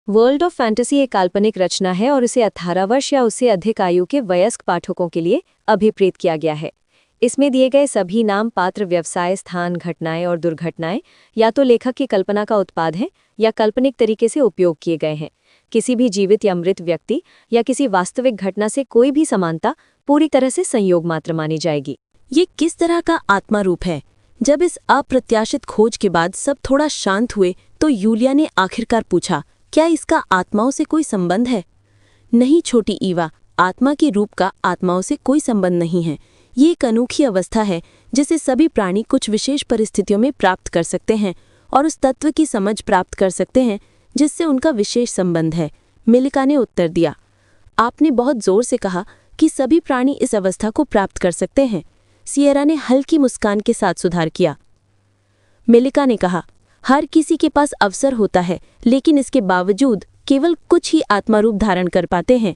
World of fantasy एक काल्पनिक रचना है और इसे 18 वर्ष या उससे अधिक आयु के वयस्क पाठकों के लिए अभिप्रेत किया गया है। इसमें दिए गए सभी नाम, पात्र, व्यवसाय, स्थान, घटनाएं और दुर्घटनाएं या तो लेखक की कल्पना का उत्पाद हैं या काल्पनिक तरीके से उपयोग किए गए हैं। किसी भी जीवित या मृत व्यक्ति या किसी वास्तविक घटना से कोई भी समानता पूरी तरह से संयोग मात्र मानी जाएगी। ये किस तरह का आत्मा रूप है? जब इस अप्रत्याशित खोज के बाद सब थोड़ा शांत हुए तो यूलिया ने आखिरकार पूछा, क्या इसका आत्माओं से कोई संबंध है? नहीं छोटी ईवा, आत्मा के रूप का आत्माओं से कोई संबंध नहीं है। ये एक अनोखी अवस्था है जिसे सभी प्राणी कुछ विशेष परिस्थितियों में प्राप्त कर सकते हैं और उस तत्व की समझ प्राप्त कर सकते हैं जिससे उनका विशेष संबंध है। मिलिका ने उत्तर दिया। आपने बहुत जोर से कहा कि सभी प्राणी इस अवस्था को प्राप्त कर सकते हैं। सियरा ने हल्की मुस्कान के साथ सुधार किया। मिलिका ने कहा, हर किसी के पास अवसर होता है, लेकिन इसके बावजूद केवल कुछ ही आत्मा रूप धारण कर पाते हैं।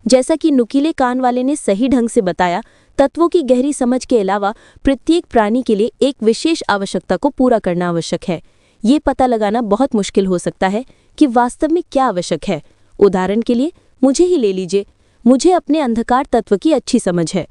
जैसा कि नुकीले कान वाले ने सही ढंग से बताया, तत्वों की गहरी समझ के अलावा प्रत्येक प्राणी के लिए एक विशेष आवश्यकता को पूरा करना आवश्यक है। ये पता लगाना बहुत मुश्किल हो सकता है कि वास्तव में क्या आवश्यक है। उदाहरण के लिए मुझे ही ले लीजिए। मुझे अपने अंधकार तत्व की अच्छी समझ है,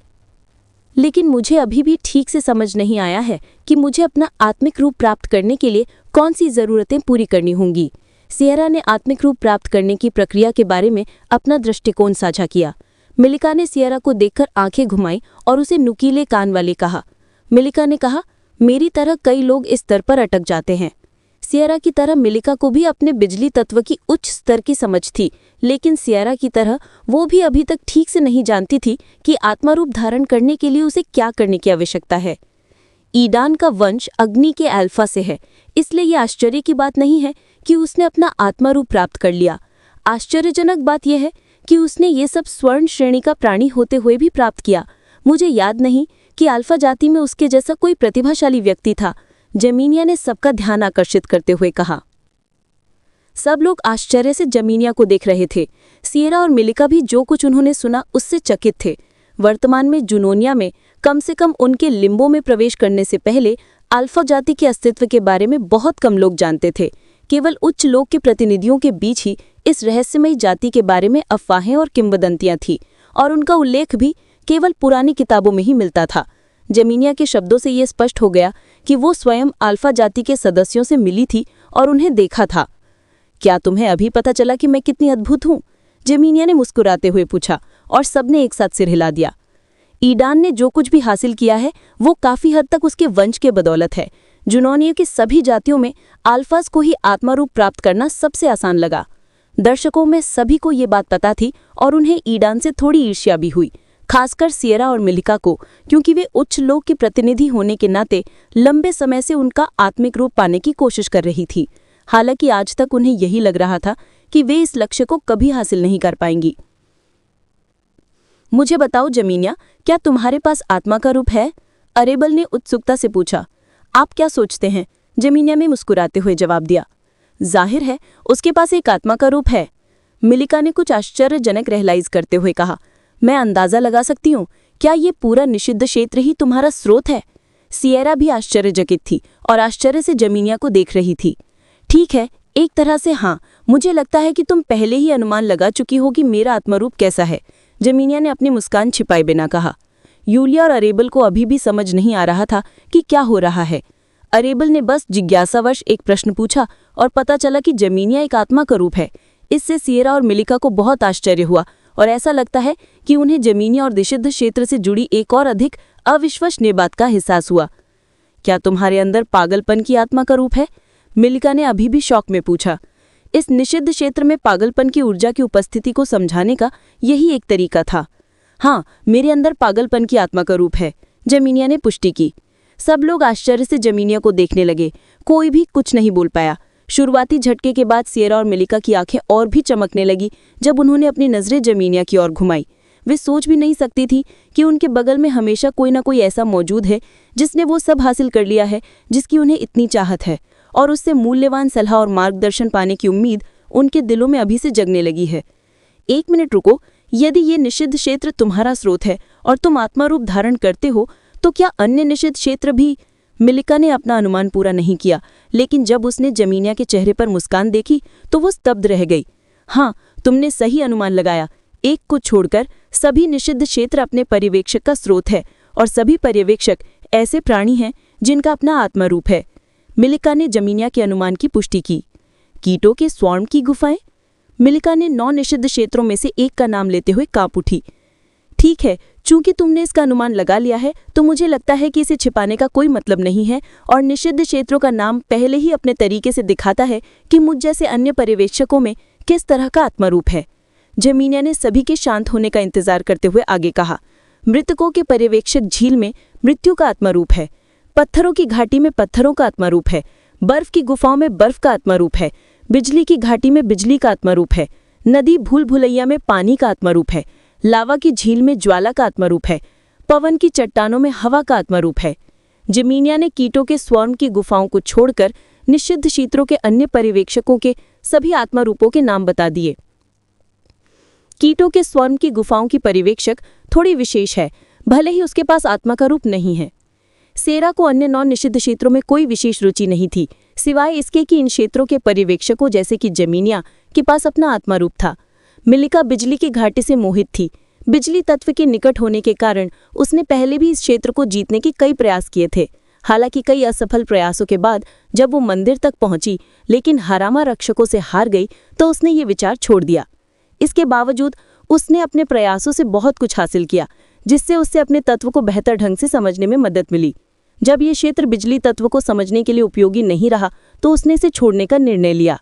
लेकिन मुझे अभी भी ठीक से समझ नहीं आया है कि मुझे अपना आत्मिक रूप प्राप्त करने के लिए कौन सी ज़रूरतें पूरी करनी होंगी। सियरा ने आत्मिक रूप प्राप्त करने की प्रक्रिया के बारे में अपना दृष्टिकोण साझा किया। मिलिका ने सियरा को देखकर आंखें घुमाई और उसे नुकीले कान वाले कहा। मिलिका ने कहा, मेरी तरह कई लोग इस स्तर पर अटक जाते हैं। सियरा की तरह मिलिका को भी अपने बिजली तत्व की उच्च स्तर की समझ थी, लेकिन सियरा की तरह वो भी अभी तक ठीक से नहीं जानती थी कि आत्मा रूप धारण करने के लिए उसे क्या करने की आवश्यकता है। ईडान का वंश अग्नि के अल्फा से है, इसलिए यह आश्चर्य की बात नहीं है कि उसने अपना आत्मा रूप प्राप्त कर लिया। आश्चर्यजनक बात यह है कि उसने ये सब स्वर्ण श्रेणी का प्राणी होते हुए भी प्राप्त किया। मुझे याद नहीं कि अल्फा जाति में उसके जैसा कोई प्रतिभाशाली व्यक्ति था, जमीनिया ने सबका ध्यान आकर्षित करते हुए कहा। सब लोग आश्चर्य से जमीनिया को देख रहे थे। सियरा और मिलिका भी जो कुछ उन्होंने सुना उससे चकित थे। वर्तमान में जुनोनिया में कम से कम उनके लिम्बो में प्रवेश करने से पहले अल्फा जाति के अस्तित्व के बारे में बहुत कम लोग जानते थे। केवल उच्च लोक के प्रतिनिधियों के बीच ही इस रहस्यमयी जाति के बारे में अफवाहें और किंवदंतियां थीं, और उनका उल्लेख भी केवल पुरानी किताबों में ही मिलता था। जमीनिया के शब्दों से यह स्पष्ट हो गया कि वो स्वयं अल्फा जाति के सदस्यों से मिली थी और उन्हें देखा था। क्या तुम्हें अभी पता चला कि मैं कितनी अद्भुत हूँ? जमीनिया ने मुस्कुराते हुए पूछा, और सबने एक साथ सिर हिला दिया। ईडान ने जो कुछ भी हासिल किया है वो काफी हद तक उसके वंश के बदौलत है। जुनोनिया की सभी जातियों में अल्फाज को ही आत्मा रूप प्राप्त करना सबसे आसान लगा। दर्शकों में सभी को ये बात पता थी और उन्हें ईडान से थोड़ी ईर्ष्या भी हुई, खासकर सियरा और मिलिका को, क्योंकि वे उच्च लोक के प्रतिनिधि होने के नाते लंबे समय से उनका आत्मिक रूप पाने की कोशिश कर रही थी। हालांकि आज तक उन्हें यही लग रहा था कि वे इस लक्ष्य को कभी हासिल नहीं कर पाएंगी। मुझे बताओ जमीनिया, क्या तुम्हारे पास आत्मा का रूप है? अरेबल ने उत्सुकता से पूछा। आप क्या सोचते हैं? जमीनिया ने मुस्कुराते हुए जवाब दिया। जाहिर है उसके पास एक आत्मा का रूप है। मिलिका ने कुछ आश्चर्यजनक रियलाइज करते हुए कहा। मैं अंदाजा लगा सकती हूँ, क्या ये पूरा निषिद्ध क्षेत्र ही तुम्हारा स्रोत है? सियरा भी आश्चर्यचकित थी और आश्चर्य से जमीनिया को देख रही थी। ठीक है, एक तरह से हाँ। मुझे लगता है कि तुम पहले ही अनुमान लगा चुकी हो कि मेरा आत्मरूप कैसा है, जमीनिया ने अपनी मुस्कान छिपाए बिना कहा। यूलिया और अरेबल को अभी भी समझ नहीं आ रहा था कि क्या हो रहा है। अरेबल ने बस जिज्ञासावश एक प्रश्न पूछा और पता चला कि जमीनिया एक आत्मा का रूप है। इससे सियरा और मिलिका को बहुत आश्चर्य हुआ और ऐसा लगता है कि उन्हें जमीनिया और निषिद्ध क्षेत्र से जुड़ी एक और अधिक अविश्वसनीय बात का एहसास हुआ। क्या तुम्हारे अंदर पागलपन की आत्मा का रूप है? मिलिका ने अभी भी शौक में पूछा। इस निषिद्ध क्षेत्र में पागलपन की ऊर्जा की उपस्थिति को समझाने का यही एक तरीका था। हाँ, मेरे अंदर पागलपन की आत्मा का रूप है, जमीनिया ने पुष्टि की। सब लोग आश्चर्य से जमीनिया को देखने लगे। कोई भी कुछ नहीं बोल पाया। शुरुआती झटके के बाद सियरा और मिलिका की आंखें और भी चमकने लगी जब उन्होंने अपनी नजरें जमीनिया की ओर घुमाई। वे सोच भी नहीं सकती थी कि उनके बगल में हमेशा कोई ना कोई ऐसा मौजूद है जिसने वो सब हासिल कर लिया है जिसकी उन्हें इतनी चाहत है, और उससे मूल्यवान सलाह और मार्गदर्शन पाने की उम्मीद उनके दिलों में अभी से जगने लगी है। एक मिनट रुको, यदि ये निषिद्ध क्षेत्र तुम्हारा स्रोत है और तुम आत्मा रूप धारण करते हो, तो क्या अन्य निषिद्ध क्षेत्र भी? मिलिका ने अपना अनुमान पूरा नहीं किया, लेकिन जब उसने जमीनिया के चेहरे पर मुस्कान देखी तो वो स्तब्ध रह गई। हाँ, तुमने सही अनुमान लगाया। एक को छोड़कर सभी निषिद्ध क्षेत्र अपने पर्यवेक्षक का स्रोत है, और सभी पर्यवेक्षक ऐसे प्राणी हैं जिनका अपना आत्मा रूप है। मिलिका ने जमीनिया के अनुमान की पुष्टि की। कीटों के स्वार्म की गुफाएं? मिलिका ने 9 निषिद्ध क्षेत्रों में से एक का नाम लेते हुए कांप उठी। ठीक है, चूंकि तुमने इसका अनुमान लगा लिया है तो मुझे लगता है कि इसे छिपाने का कोई मतलब नहीं है, और निषिद्ध क्षेत्रों का नाम पहले ही अपने तरीके से दिखाता है कि मुझ जैसे अन्य पर्यवेक्षकों में किस तरह का आत्मारूप है। जमीनिया ने सभी के शांत होने का इंतजार करते हुए आगे कहा, मृतकों के पर्यवेक्षक झील में मृत्यु का आत्मारूप है, पत्थरों की घाटी में पत्थरों का आत्मारूप है, बर्फ की गुफाओं में बर्फ का आत्मारूप है, बिजली की घाटी में बिजली का आत्मारूप है, नदी भूल भुलैया में पानी का आत्मारूप है, लावा की झील में ज्वाला का आत्मारूप है, पवन की चट्टानों में हवा का आत्मारूप है। जमीनिया ने कीटों के स्वार्म की गुफाओं को छोड़कर निषिद्ध क्षेत्रों के अन्य पर्यवेक्षकों के सभी आत्मारूपों के नाम बता दिए। कीटों के स्वार्म की गुफाओं की पर्यवेक्षक थोड़ी विशेष है, भले ही उसके पास आत्मा का रूप नहीं है। सेरा को अन्य 9 निषिद्ध क्षेत्रों में कोई विशेष रुचि नहीं थी, सिवाय इसके कि इन क्षेत्रों के पर्यवेक्षकों जैसे कि जमीनिया के पास अपना आत्मा रूप था। मिलिका बिजली की घाटी से मोहित थी। बिजली तत्व के निकट होने के कारण उसने पहले भी इस क्षेत्र को जीतने के कई प्रयास किए थे। हालांकि कई असफल प्रयासों के बाद जब वो मंदिर तक पहुंची लेकिन हरामा रक्षकों से हार गई तो उसने ये विचार छोड़ दिया। इसके बावजूद उसने अपने प्रयासों से बहुत कुछ हासिल किया, जिससे उससे अपने तत्व को बेहतर ढंग से समझने में मदद मिली। जब ये क्षेत्र बिजली तत्व को समझने के लिए उपयोगी नहीं रहा तो उसने इसे छोड़ने का निर्णय लिया।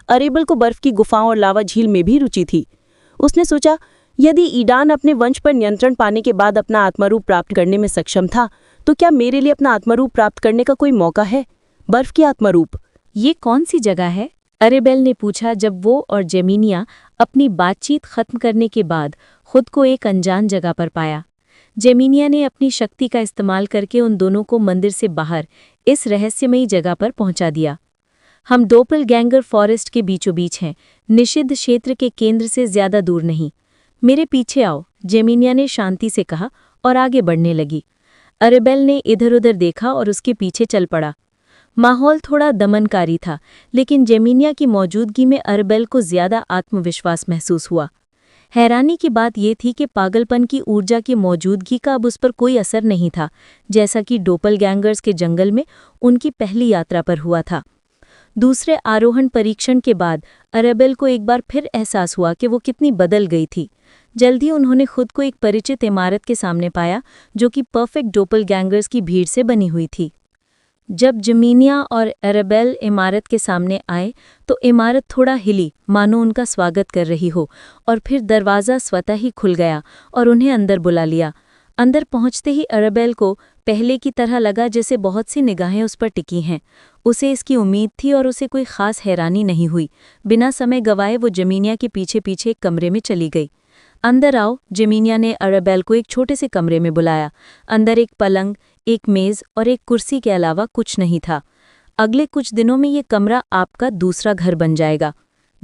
अरेबल को बर्फ की गुफाओं और लावा झील में भी रुचि थी। उसने सोचा, यदि ईडान अपने वंश पर नियंत्रण पाने के बाद अपना आत्मारूप प्राप्त करने में सक्षम था तो क्या मेरे लिए अपना आत्मारूप प्राप्त करने का कोई मौका है? बर्फ की आत्मारूप। ये कौन सी जगह है? अरेबेल ने पूछा जब वो और जेमिनिया अपनी बातचीत खत्म करने के बाद खुद को एक अनजान जगह पर पाया। जेमिनिया ने अपनी शक्ति का इस्तेमाल करके उन दोनों को मंदिर से बाहर इस रहस्यमयी जगह पर पहुंचा दिया। हम डोपलगैंगर फॉरेस्ट के बीचों बीच हैं, निषिद्ध क्षेत्र के केंद्र से ज्यादा दूर नहीं। मेरे पीछे आओ, जेमिनिया ने शांति से कहा और आगे बढ़ने लगी। अरेबेल ने इधर उधर देखा और उसके पीछे चल पड़ा। माहौल थोड़ा दमनकारी था, लेकिन जेमिनिया की मौजूदगी में अरेबेल को ज्यादा आत्मविश्वास महसूस हुआ। हैरानी की बात यह थी कि पागलपन की ऊर्जा की मौजूदगी का अब उस पर कोई असर नहीं था, जैसा कि डोपलगैंगर्स के जंगल में उनकी पहली यात्रा पर हुआ था। दूसरे आरोहण परीक्षण के बाद अरेबेल को एक बार फिर एहसास हुआ कि वो कितनी बदल गई थी। जल्दी उन्होंने खुद को एक परिचित इमारत के सामने पाया, जो कि परफेक्ट डोपलगैंगर्स की भीड़ से बनी हुई थी। जब जमीनिया और अरेबेल इमारत के सामने आए तो इमारत थोड़ा हिली, मानो उनका स्वागत कर रही हो, और फिर दरवाज़ा स्वतः ही खुल गया और उन्हें अंदर बुला लिया। अंदर पहुंचते ही अरेबेल को पहले की तरह लगा जैसे बहुत सी निगाहें उस पर टिकी हैं। उसे इसकी उम्मीद थी और उसे कोई खास हैरानी नहीं हुई। बिना समय गवाए वो जमीनिया के पीछे पीछे एक कमरे में चली गई। अंदर आओ, जमीनिया ने अरेबेल को एक छोटे से कमरे में बुलाया। अंदर एक पलंग, एक मेज और एक कुर्सी के अलावा कुछ नहीं था। अगले कुछ दिनों में ये कमरा आपका दूसरा घर बन जाएगा।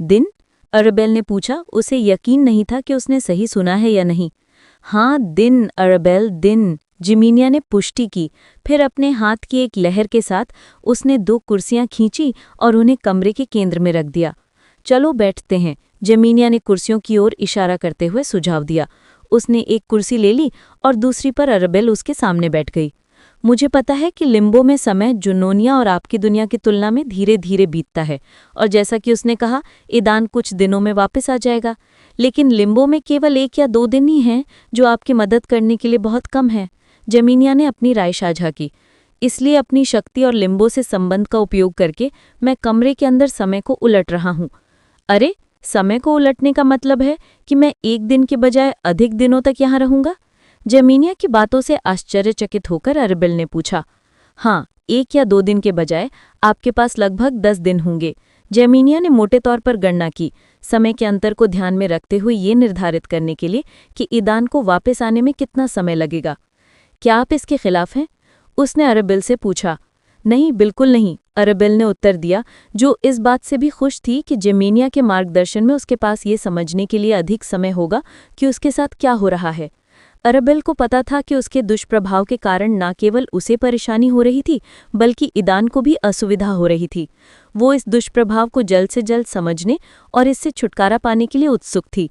दिन? अरेबेल ने पूछा। उसे यकीन नहीं था कि उसने सही सुना है या नहीं। हाँ, दिन अरेबेल, दिन, जमीनिया ने पुष्टि की। फिर अपने हाथ की एक लहर के साथ उसने 2 कुर्सियां खींची और उन्हें कमरे के केंद्र में रख दिया। चलो बैठते हैं, जमीनिया ने कुर्सियों की ओर इशारा करते हुए सुझाव दिया। उसने एक कुर्सी ले ली और दूसरी पर अरेबेल उसके सामने बैठ गई। मुझे पता है कि लिम्बो में समय जुनोनिया और आपकी दुनिया की तुलना में धीरे धीरे बीतता है, और जैसा कि उसने कहा, ईदान कुछ दिनों में वापस आ जाएगा। लेकिन लिम्बो में केवल 1 या 2 दिन ही हैं, जो आपकी मदद करने के लिए बहुत कम है। जमीनिया ने अपनी राय साझा की। इसलिए अपनी शक्ति और लिम्बो से संबंध का उपयोग करके मैं कमरे के अंदर समय को उलट रहा हूँ। अरे, समय को उलटने का मतलब है कि मैं 1 दिन के बजाय अधिक दिनों तक यहाँ रहूंगा? जमीनिया की बातों से आश्चर्यचकित होकर अरेबेल ने पूछा। हाँ, 1 या 2 दिन के बजाय आपके पास लगभग 10 दिन होंगे। जमीनिया ने मोटे तौर पर गणना की, समय के अंतर को ध्यान में रखते हुए ये निर्धारित करने के लिए कि ईदान को वापस आने में कितना समय लगेगा। क्या आप इसके खिलाफ हैं? उसने अरेबेल से पूछा। नहीं, बिल्कुल नहीं, अरेबेल ने उत्तर दिया, जो इस बात से भी खुश थी कि जमीनिया के मार्गदर्शन में उसके पास ये समझने के लिए अधिक समय होगा कि उसके साथ क्या हो रहा है। अरेबेल को पता था कि उसके दुष्प्रभाव के कारण न केवल उसे परेशानी हो रही थी बल्कि ईदान को भी असुविधा हो रही थी। वो इस दुष्प्रभाव को जल्द से जल्द समझने और इससे छुटकारा पाने के लिए उत्सुक थी।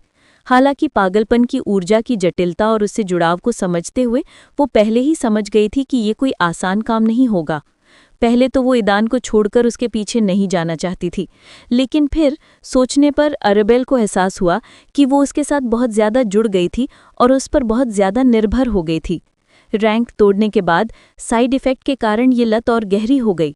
हालांकि पागलपन की ऊर्जा की जटिलता और उससे जुड़ाव को समझते हुए वो पहले ही समझ गई थी कि ये कोई आसान काम नहीं होगा। पहले तो वो ईदान को छोड़कर उसके पीछे नहीं जाना चाहती थी, लेकिन फिर सोचने पर अरेबेल को एहसास हुआ कि वो उसके साथ बहुत ज़्यादा जुड़ गई थी और उस पर बहुत ज़्यादा निर्भर हो गई थी। रैंक तोड़ने के बाद साइड इफ़ेक्ट के कारण ये लत और गहरी हो गई।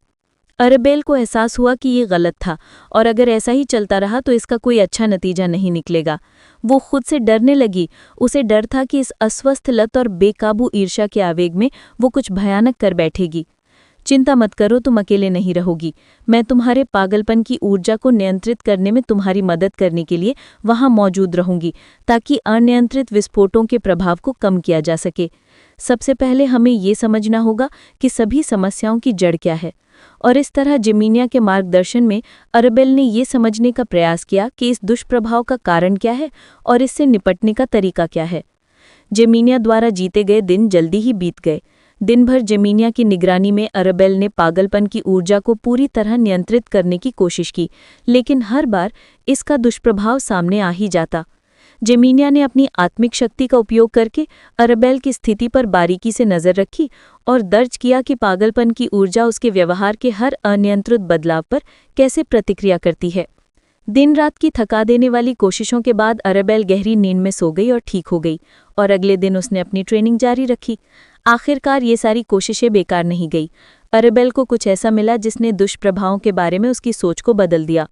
अरेबेल को एहसास हुआ कि ये गलत था और अगर ऐसा ही चलता रहा तो इसका कोई अच्छा नतीजा नहीं निकलेगा। वो खुद से डरने लगी। उसे डर था कि इस अस्वस्थ लत और बेकाबू ईर्ष्या के आवेग में वो कुछ भयानक कर बैठेगी। चिंता मत करो, तुम अकेले नहीं रहोगी। मैं तुम्हारे पागलपन की ऊर्जा को नियंत्रित करने में तुम्हारी मदद करने के लिए वहां मौजूद रहूंगी ताकि अनियंत्रित विस्फोटों के प्रभाव को कम किया जा सके। सबसे पहले हमें ये समझना होगा कि सभी समस्याओं की जड़ क्या है। और इस तरह जेमिनिया के मार्गदर्शन में अरेबेल ने ये समझने का प्रयास किया कि इस दुष्प्रभाव का कारण क्या है और इससे निपटने का तरीका क्या है। जेमिनिया द्वारा जीते गए दिन जल्दी ही बीत गए। दिन भर जेमिनिया की निगरानी में अरेबेल ने पागलपन की ऊर्जा को पूरी तरह नियंत्रित करने की कोशिश की, लेकिन हर बार इसका दुष्प्रभाव सामने आ ही जाता। जेमिनिया ने अपनी आत्मिक शक्ति का उपयोग करके अरेबेल की स्थिति पर बारीकी से नजर रखी और दर्ज किया कि पागलपन की ऊर्जा उसके व्यवहार के हर अनियंत्रित बदलाव पर कैसे प्रतिक्रिया करती है। दिन रात की थका देने वाली कोशिशों के बाद अरेबेल गहरी नींद में सो गई और ठीक हो गई और अगले दिन उसने अपनी ट्रेनिंग जारी रखी। आखिरकार ये सारी कोशिशें बेकार नहीं गई। अरेबेल को कुछ ऐसा मिला जिसने दुष्प्रभावों के बारे में उसकी सोच को बदल दिया।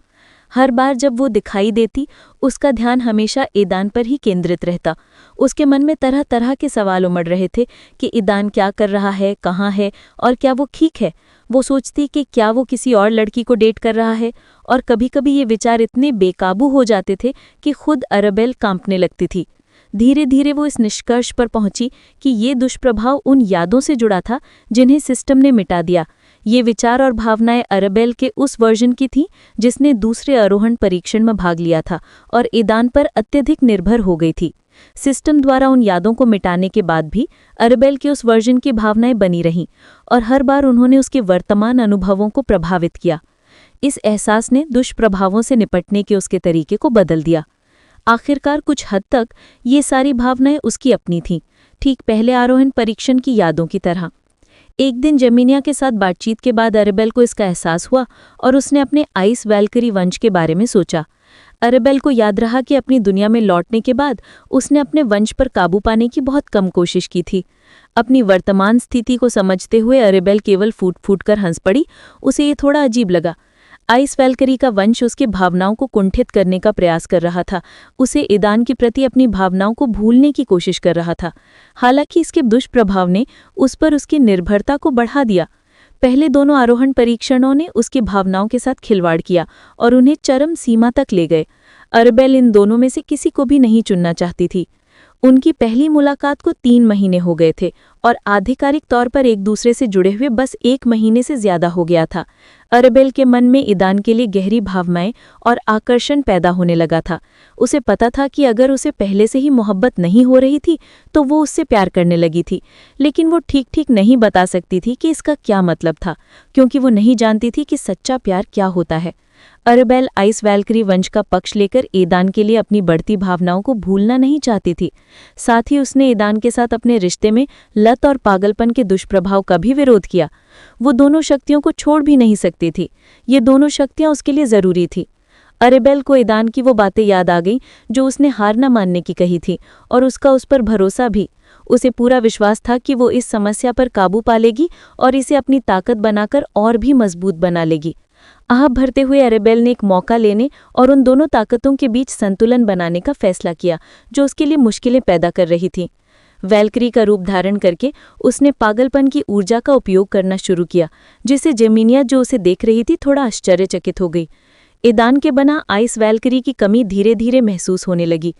हर बार जब वो दिखाई देती, उसका ध्यान हमेशा ईदान पर ही केंद्रित रहता। उसके मन में तरह तरह के सवाल उमड़ रहे थे कि ईदान क्या कर रहा है, कहाँ है और क्या वो ठीक है। वो सोचती कि क्या वो किसी और लड़की को डेट कर रहा है, और कभी-कभी ये विचार इतने बेकाबू हो जाते थे कि खुद अरेबेल कांपने लगती थी। धीरे धीरे वो इस निष्कर्ष पर पहुंची कि ये दुष्प्रभाव उन यादों से जुड़ा था जिन्हें सिस्टम ने मिटा दिया। ये विचार और भावनाएं अरेबेल के उस वर्जन की थीं जिसने दूसरे आरोहण परीक्षण में भाग लिया था और ईदान पर अत्यधिक निर्भर हो गई थी। सिस्टम द्वारा उन यादों को मिटाने के बाद भी अरेबेल के उस वर्जन की भावनाएं बनी रहीं और हर बार उन्होंने उसके वर्तमान अनुभवों को प्रभावित किया। इस एहसास ने दुष्प्रभावों से निपटने के उसके तरीके को बदल दिया। आखिरकार कुछ हद तक ये सारी भावनाएं उसकी अपनी थीं, ठीक पहले आरोहण परीक्षण की यादों की तरह। एक दिन जेमिनिया के साथ बातचीत के बाद अरेबेल को इसका एहसास हुआ और उसने अपने आइस वैल्करी वंश के बारे में सोचा। अरेबेल को याद रहा कि अपनी दुनिया में लौटने के बाद उसने अपने वंश पर काबू पाने की बहुत कम कोशिश की थी। अपनी वर्तमान स्थिति को समझते हुए अरेबेल केवल फूट फूट कर हंस पड़ी। उसे ये थोड़ा अजीब लगा। आइस वैल्करी का वंश उसके भावनाओं को कुंठित करने का प्रयास कर रहा था। उसे ईदान के प्रति अपनी भावनाओं को भूलने की कोशिश कर रहा था। हालांकि इसके दुष्प्रभाव ने उस पर उसकी निर्भरता को बढ़ा दिया। पहले दोनों आरोहण परीक्षणों ने उसकी भावनाओं के साथ खिलवाड़ किया और उन्हें चरम सीमा तक ले गए। अरेबेल इन दोनों में से किसी को भी नहीं चुनना चाहती थी। उनकी पहली मुलाकात को 3 महीने हो गए थे और आधिकारिक तौर पर एक दूसरे से जुड़े हुए बस 1 महीने से ज्यादा हो गया था। अरेबेल के मन में ईदान के लिए गहरी भावनाएं और आकर्षण पैदा होने लगा था। उसे पता था कि अगर उसे पहले से ही मोहब्बत नहीं हो रही थी तो वो उससे प्यार करने लगी थी, लेकिन वो ठीक नहीं बता सकती थी कि इसका क्या मतलब था, क्योंकि वो नहीं जानती थी कि सच्चा प्यार क्या होता है। अरेबेल आइस वैल्करी वंश का पक्ष लेकर ईदान के लिए अपनी बढ़ती भावनाओं को भूलना नहीं चाहती थी। साथ ही उसने ईदान के साथ अपने रिश्ते में लत और पागलपन के दुष्प्रभाव का भी विरोध किया। वो दोनों शक्तियों को छोड़ भी नहीं सकती थी। ये दोनों शक्तियां उसके लिए जरूरी थी। अरेबेल को ईदान की वो बातें याद आ गईं जो उसने हार न मानने की कही थी, और उसका उस पर भरोसा भी। उसे पूरा विश्वास था कि वो इस समस्या पर काबू पा लेगी और इसे अपनी ताकत बनाकर और भी मजबूत बना लेगी। आह भरते हुए अरेबेल ने एक मौका लेने और उन दोनों ताकतों के बीच संतुलन बनाने का फैसला किया जो उसके लिए मुश्किलें पैदा कर रही थीं। वैल्करी का रूप धारण करके उसने पागलपन की ऊर्जा का उपयोग करना शुरू किया, जिससे जेमिनिया जो उसे देख रही थी थोड़ा आश्चर्यचकित हो गई। ईदान के बना आइस वैल्करी की कमी धीरे धीरे महसूस होने लगी।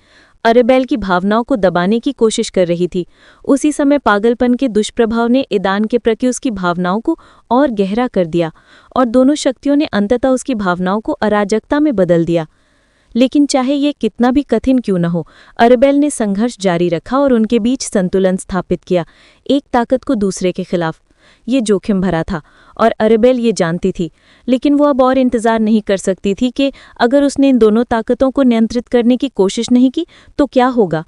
अरेबेल की भावनाओं को दबाने की कोशिश कर रही थी। उसी समय पागलपन के दुष्प्रभाव ने ईदान के प्रति उसकी भावनाओं को और गहरा कर दिया और दोनों शक्तियों ने अंततः उसकी भावनाओं को अराजकता में बदल दिया। लेकिन चाहे ये कितना भी कठिन क्यों न हो, अरेबेल ने संघर्ष जारी रखा और उनके बीच संतुलन स्थापित किया, एक ताकत को दूसरे के खिलाफ। ये जोखिम भरा था और अरेबेल ये जानती थी, लेकिन वो अब और इंतजार नहीं कर सकती थी कि अगर उसने इन दोनों ताकतों को नियंत्रित करने की कोशिश नहीं की तो क्या होगा।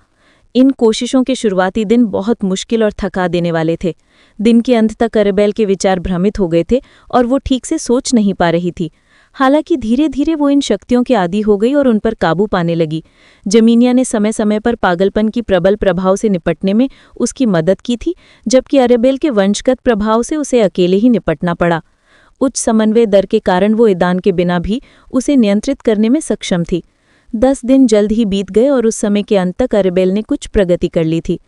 इन कोशिशों के शुरुआती दिन बहुत मुश्किल और थका देने वाले थे। दिन के अंत तक अरेबेल के विचार भ्रमित हो गए थे और वो ठीक से सोच नहीं पा रही थी। हालांकि धीरे धीरे वो इन शक्तियों के आदी हो गई और उन पर काबू पाने लगी। जमीनिया ने समय समय पर पागलपन की प्रबल प्रभाव से निपटने में उसकी मदद की थी, जबकि अरेबेल के वंशगत प्रभाव से उसे अकेले ही निपटना पड़ा। उच्च समन्वय दर के कारण वो ईदान के बिना भी उसे नियंत्रित करने में सक्षम थी। 10 दिन जल्द ही बीत गए और उस समय के अंत तक अरेबेल ने कुछ प्रगति कर ली थी।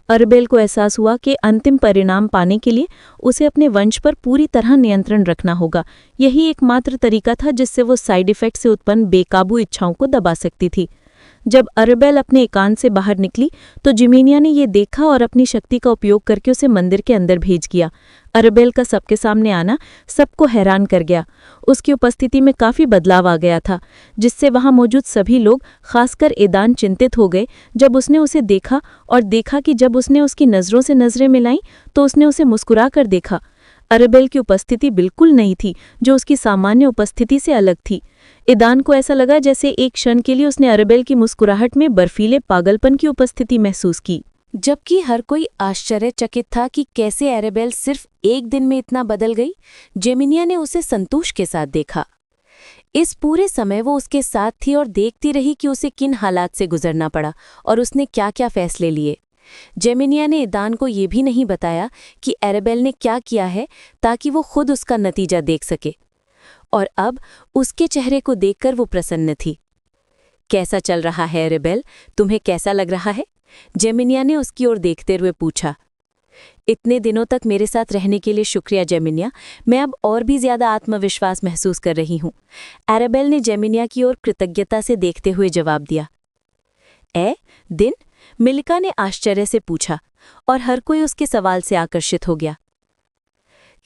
अरेबेल को एहसास हुआ कि अंतिम परिणाम पाने के लिए उसे अपने वंश पर पूरी तरह नियंत्रण रखना होगा। यही एकमात्र तरीका था जिससे वो साइड इफेक्ट से उत्पन्न बेकाबू इच्छाओं को दबा सकती थी। जब अरेबेल अपने एकांत से बाहर निकली तो जिमीनिया ने ये देखा और अपनी शक्ति का उपयोग करके उसे मंदिर के अंदर भेज दिया। अरेबेल का सबके सामने आना सबको हैरान कर गया। उसकी उपस्थिति में काफी बदलाव आ गया था, जिससे वहां मौजूद सभी लोग, खासकर ईदान, चिंतित हो गए जब उसने उसे देखा और देखा कि जब उसने उसकी नज़रों से नज़रें मिलाईं तो उसने उसे मुस्कुरा कर देखा। अरेबेल की उपस्थिति बिल्कुल नई थी, जो उसकी सामान्य उपस्थिति से अलग थी। ईदान को ऐसा लगा जैसे एक क्षण के लिए उसने अरेबेल की मुस्कुराहट में बर्फीले पागलपन की उपस्थिति महसूस की। जबकि हर कोई आश्चर्यचकित था कि कैसे अरेबेल सिर्फ एक दिन में इतना बदल गई, जेमिनिया ने उसे संतोष के साथ देखा। इस पूरे समय वो उसके साथ थी और देखती रही कि उसे किन हालात से गुजरना पड़ा और उसने क्या क्या फैसले लिए। जेमिनिया ने ईदान को ये भी नहीं बताया कि अरेबेल ने क्या किया है ताकि वो खुद उसका नतीजा देख सके, और अब उसके चेहरे को देखकर वो प्रसन्न थी। कैसा चल रहा है अरेबेल, तुम्हें कैसा लग रहा है? जेमिनिया ने उसकी ओर देखते हुए पूछा। इतने दिनों तक मेरे साथ रहने के लिए शुक्रिया जेमिनिया, मैं अब और भी ज्यादा आत्मविश्वास महसूस कर रही हूँ, अरेबेल ने जेमिनिया की ओर कृतज्ञता से देखते हुए जवाब दिया। दिन? मिल्का ने आश्चर्य से पूछा और हर कोई उसके सवाल से आकर्षित हो गया।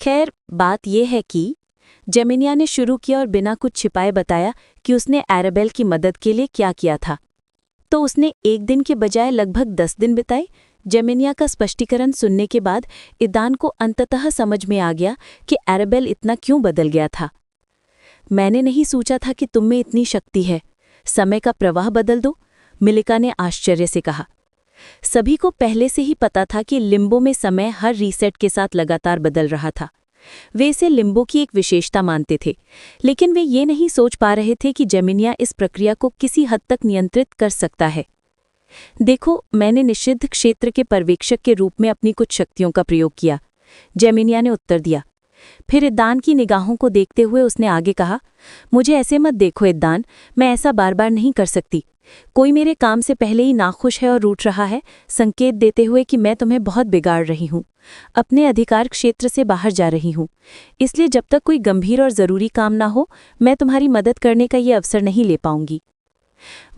खैर, बात यह है कि जेमिनिया ने शुरू किया और बिना कुछ छिपाए बताया कि उसने अरेबेल की मदद के लिए क्या किया था। तो उसने एक दिन के बजाय लगभग 10 दिन बिताए। जेमिनिया का स्पष्टीकरण सुनने के बाद ईदान को अंततः समझ में आ गया कि अरेबेल इतना क्यों बदल गया था। मैंने नहीं सोचा था कि तुम में इतनी शक्ति है, समय का प्रवाह बदल दो, मिल्का ने आश्चर्य से कहा। सभी को पहले से ही पता था कि लिम्बो में समय हर रीसेट के साथ लगातार बदल रहा था। वे इसे लिम्बो की एक विशेषता मानते थे, लेकिन वे ये नहीं सोच पा रहे थे कि जेमिनिया इस प्रक्रिया को किसी हद तक नियंत्रित कर सकता है। देखो, मैंने निषिद्ध क्षेत्र के पर्यवेक्षक के रूप में अपनी कुछ शक्तियों का प्रयोग किया, जेमिनिया ने उत्तर दिया। फिर ईदान की निगाहों को देखते हुए उसने आगे कहा, मुझे ऐसे मत देखो ईदान, मैं ऐसा बार बार नहीं कर सकती। कोई मेरे काम से पहले ही नाखुश है और रूठ रहा है, संकेत देते हुए कि मैं तुम्हें बहुत बिगाड़ रही हूँ, अपने अधिकार क्षेत्र से बाहर जा रही हूँ। इसलिए जब तक कोई गंभीर और ज़रूरी काम ना हो, मैं तुम्हारी मदद करने का ये अवसर नहीं ले पाऊंगी।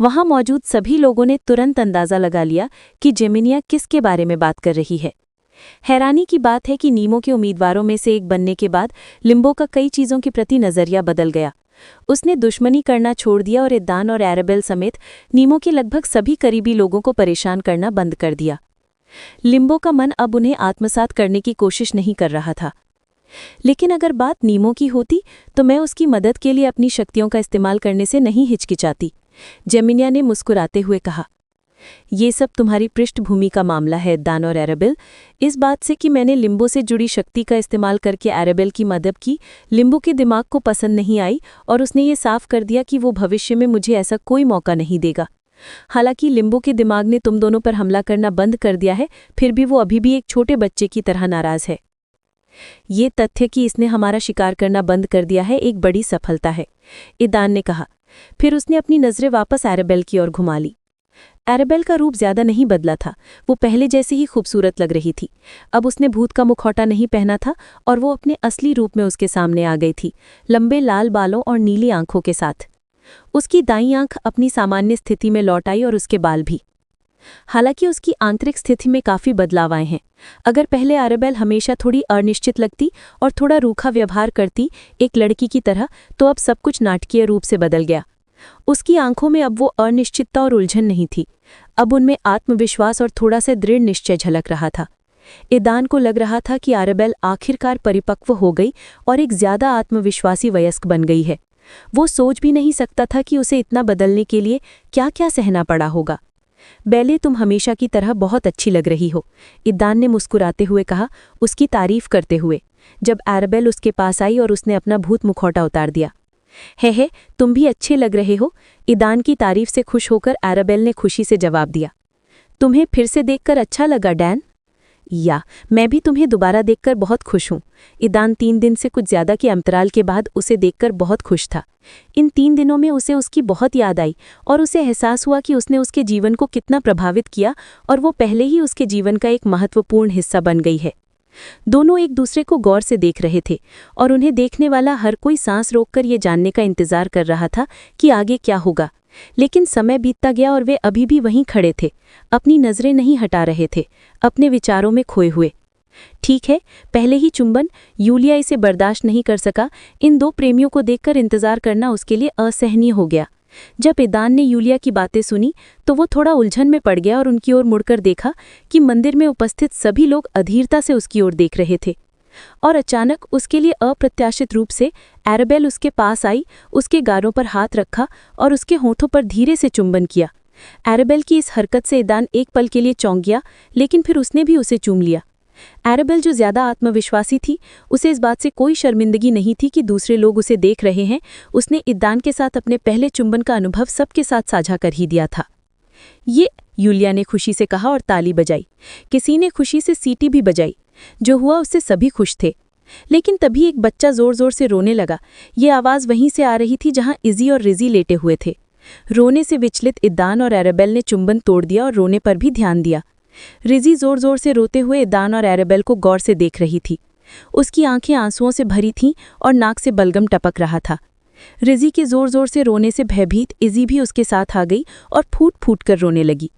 वहां मौजूद सभी लोगों ने तुरंत अंदाजा लगा लिया कि जेमिनिया किसके बारे में बात कर रही है। हैरानी की बात है कि नीमो के उम्मीदवारों में से एक बनने के बाद लिम्बो का कई चीज़ों के प्रति नज़रिया बदल गया। उसने दुश्मनी करना छोड़ दिया और ईदान और अरेबेल समेत नीमो के लगभग सभी करीबी लोगों को परेशान करना बंद कर दिया। लिम्बो का मन अब उन्हें आत्मसात करने की कोशिश नहीं कर रहा था। लेकिन अगर बात नीमो की होती तो मैं उसकी मदद के लिए अपनी शक्तियों का इस्तेमाल करने से नहीं हिचकिचाती, जेमिनिया ने मुस्कुराते हुए कहा। ये सब तुम्हारी पृष्ठभूमि का मामला है ईदान और अरेबेल। इस बात से कि मैंने लिम्बो से जुड़ी शक्ति का इस्तेमाल करके अरेबेल की मदद की, लिम्बो के दिमाग को पसंद नहीं आई और उसने ये साफ कर दिया कि वो भविष्य में मुझे ऐसा कोई मौका नहीं देगा। हालांकि लिम्बो के दिमाग ने तुम दोनों पर हमला करना बंद कर दिया है, फिर भी वो अभी भी एक छोटे बच्चे की तरह नाराज है। ये तथ्य कि इसने हमारा शिकार करना बंद कर दिया है एक बड़ी सफलता है, ईदान ने कहा। फिर उसने अपनी नज़रें वापस अरेबेल की ओर घुमा ली। अरेबेल का रूप ज्यादा नहीं बदला था, वो पहले जैसे ही खूबसूरत लग रही थी। अब उसने भूत का मुखौटा नहीं पहना था और वो अपने असली रूप में उसके सामने आ गई थी, लंबे लाल बालों और नीली आंखों के साथ। उसकी दाईं आंख अपनी सामान्य स्थिति में लौट आई और उसके बाल भी। हालांकि उसकी आंतरिक स्थिति में काफी बदलाव आए हैं। अगर पहले अरेबेल हमेशा थोड़ी अनिश्चित लगती और थोड़ा रूखा व्यवहार करती एक लड़की की तरह, तो अब सब कुछ नाटकीय रूप से बदल गया। उसकी आंखों में अब वो अनिश्चितता और उलझन नहीं थी, अब उनमें आत्मविश्वास और थोड़ा सा दृढ़ निश्चय झलक रहा था। ईदान को लग रहा था कि आरबेल आखिरकार परिपक्व हो गई और एक ज्यादा आत्मविश्वासी वयस्क बन गई है। वो सोच भी नहीं सकता था कि उसे इतना बदलने के लिए क्या क्या सहना पड़ा होगा। बेले, तुम हमेशा की तरह बहुत अच्छी लग रही हो, ईदान ने मुस्कुराते हुए कहा, उसकी तारीफ करते हुए, जब आरबेल उसके पास आई और उसने अपना भूत मुखौटा उतार दिया। हे, तुम भी अच्छे लग रहे हो, ईदान की तारीफ से खुश होकर आरबेल ने खुशी से जवाब दिया। तुम्हें फिर से देखकर अच्छा लगा डैन? या मैं भी तुम्हें दोबारा देखकर बहुत खुश हूँ। ईदान 3 दिन से कुछ ज्यादा के अंतराल के बाद उसे देखकर बहुत खुश था। इन 3 दिनों में उसे उसकी बहुत याद आई और उसे एहसास हुआ कि उसने उसके जीवन को कितना प्रभावित किया और वो पहले ही उसके जीवन का एक महत्वपूर्ण हिस्सा बन गई है। दोनों एक दूसरे को गौर से देख रहे थे और उन्हें देखने वाला हर कोई सांस रोककर ये जानने का इंतजार कर रहा था कि आगे क्या होगा। लेकिन समय बीतता गया और वे अभी भी वहीं खड़े थे, अपनी नजरें नहीं हटा रहे थे, अपने विचारों में खोए हुए। ठीक है, पहले ही चुंबन, यूलिया इसे बर्दाश्त नहीं कर सका। इन 2 प्रेमियों को देखकर इंतजार करना उसके लिए असहनीय हो गया। जब ईदान ने यूलिया की बातें सुनी तो वो थोड़ा उलझन में पड़ गया और उनकी ओर मुड़कर देखा कि मंदिर में उपस्थित सभी लोग अधीरता से उसकी ओर देख रहे थे। और अचानक उसके लिए अप्रत्याशित रूप से आरबेल उसके पास आई, उसके गालों पर हाथ रखा और उसके होठों पर धीरे से चुंबन किया। आरबेल की इस हरकत से ईदान एक पल के लिए चौंक गया, लेकिन फिर उसने भी उसे चूम लिया। आरबेल, जो ज्यादा आत्मविश्वासी थी, उसे इस बात से कोई शर्मिंदगी नहीं थी कि दूसरे लोग उसे देख रहे हैं। उसने ईदान के साथ अपने पहले चुंबन का अनुभव सबके साथ साझा कर ही दिया था। ये, यूलिया ने खुशी से कहा और ताली बजाई। किसी ने खुशी से सीटी भी बजाई। जो हुआ उससे सभी खुश थे। लेकिन तभी एक बच्चा जोर जोर से रोने लगा। ये आवाज वहीं से आ रही थी जहां इजी और रिजी लेटे हुए थे। रोने से विचलित ईदान और आरबेल ने चुंबन तोड़ दिया और रोने पर भी ध्यान दिया। रिजी जोर जोर से रोते हुए ईदान और आरबेल को गौर से देख रही थी। उसकी आंखें आंसुओं से भरी थीं और नाक से बलगम टपक रहा था। रिजी के जोर जोर से रोने से भयभीत इजी भी उसके साथ आ गई और फूट फूट कर रोने लगी।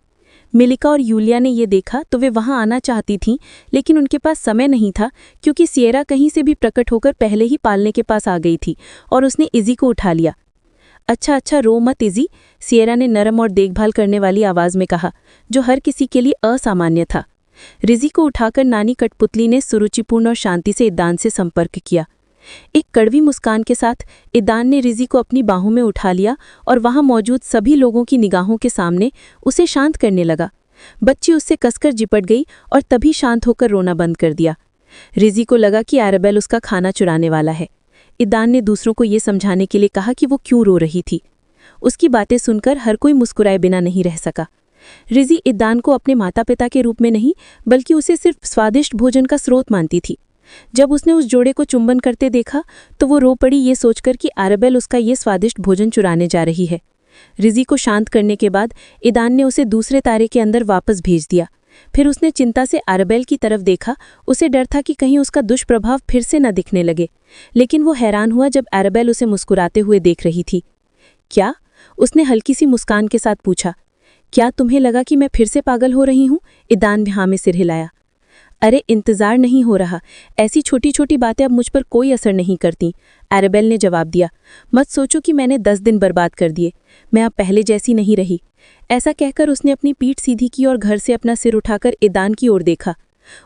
मिलिका और यूलिया ने ये देखा तो वे वहां आना चाहती थीं, लेकिन उनके पास समय नहीं था क्योंकि सिएरा कहीं से भी प्रकट होकर पहले ही पालने के पास आ गई थी और उसने इजी को उठा लिया। अच्छा, रो मत इजी, सिएरा ने नरम और देखभाल करने वाली आवाज में कहा, जो हर किसी के लिए असामान्य था। रिजी को उठाकर नानी कठपुतली ने सुरुचिपूर्ण और शांति से ईदान से संपर्क किया। एक कड़वी मुस्कान के साथ ईदान ने रिजी को अपनी बाहों में उठा लिया और वहां मौजूद सभी लोगों की निगाहों के सामने उसे शांत करने लगा। बच्ची उससे कसकर चिपट गई और तभी शांत होकर रोना बंद कर दिया। रिजी को लगा कि आरबेल उसका खाना चुराने वाला है। ईदान ने दूसरों को ये समझाने के लिए कहा कि वो क्यों रो रही थी। उसकी बातें सुनकर हर कोई मुस्कुराए बिना नहीं रह सका। रिजी ईदान को अपने माता पिता के रूप में नहीं, बल्कि उसे सिर्फ स्वादिष्ट भोजन का स्रोत मानती थी। जब उसने उस जोड़े को चुंबन करते देखा तो वो रो पड़ी, ये सोचकर कि आरबेल उसका ये स्वादिष्ट भोजन चुराने जा रही है। रिजी को शांत करने के बाद ईदान ने उसे दूसरे तारे के अंदर वापस भेज दिया। फिर उसने चिंता से आरबेल की तरफ देखा। उसे डर था कि कहीं उसका दुष्प्रभाव फिर से न दिखने लगे, लेकिन वो हैरान हुआ जब आरबेल उसे मुस्कुराते हुए देख रही थी। क्या? उसने हल्की सी मुस्कान के साथ पूछा। क्या तुम्हें लगा कि मैं फिर से पागल हो रही हूँ? ईदान ने हाँ में सिर हिलाया। अरे, इंतजार नहीं हो रहा, ऐसी छोटी छोटी बातें अब मुझ पर कोई असर नहीं करती, आरबेल ने जवाब दिया। मत सोचो कि मैंने 10 दिन बर्बाद कर दिए, मैं अब पहले जैसी नहीं रही। ऐसा कहकर उसने अपनी पीठ सीधी की और घर से अपना सिर उठाकर ईदान की ओर देखा।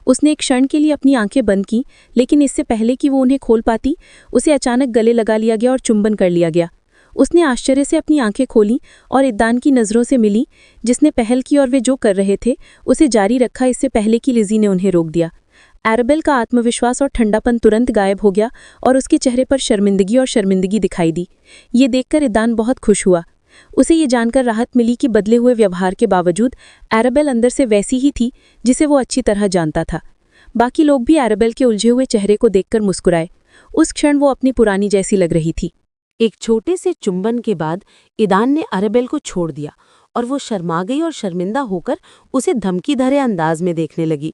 उसने एक क्षण के लिए अपनी आंखें बंद की, लेकिन इससे पहले कि वो उन्हें खोल पाती, उसे अचानक गले लगा लिया गया और चुंबन कर लिया गया। उसने आश्चर्य से अपनी आंखें खोलीं और ईदान की नज़रों से मिली, जिसने पहल की और वे जो कर रहे थे उसे जारी रखा इससे पहले कि लिजी ने उन्हें रोक दिया। आरबेल का आत्मविश्वास और ठंडापन तुरंत गायब हो गया और उसके चेहरे पर शर्मिंदगी दिखाई दी। ये देखकर ईदान बहुत खुश हुआ। उसे ये जानकर राहत मिली कि बदले हुए व्यवहार के बावजूद आरबेल अंदर से वैसी ही थी जिसे वो अच्छी तरह जानता था। बाकी लोग भी आरबेल के उलझे हुए चेहरे को देखकर मुस्कुराए। उस क्षण वो अपनी पुरानी जैसी लग रही थी। एक छोटे से चुंबन के बाद ईदान ने आरबेल को छोड़ दिया और वो शर्मा गई और शर्मिंदा होकर उसे धमकी भरे अंदाज में देखने लगी।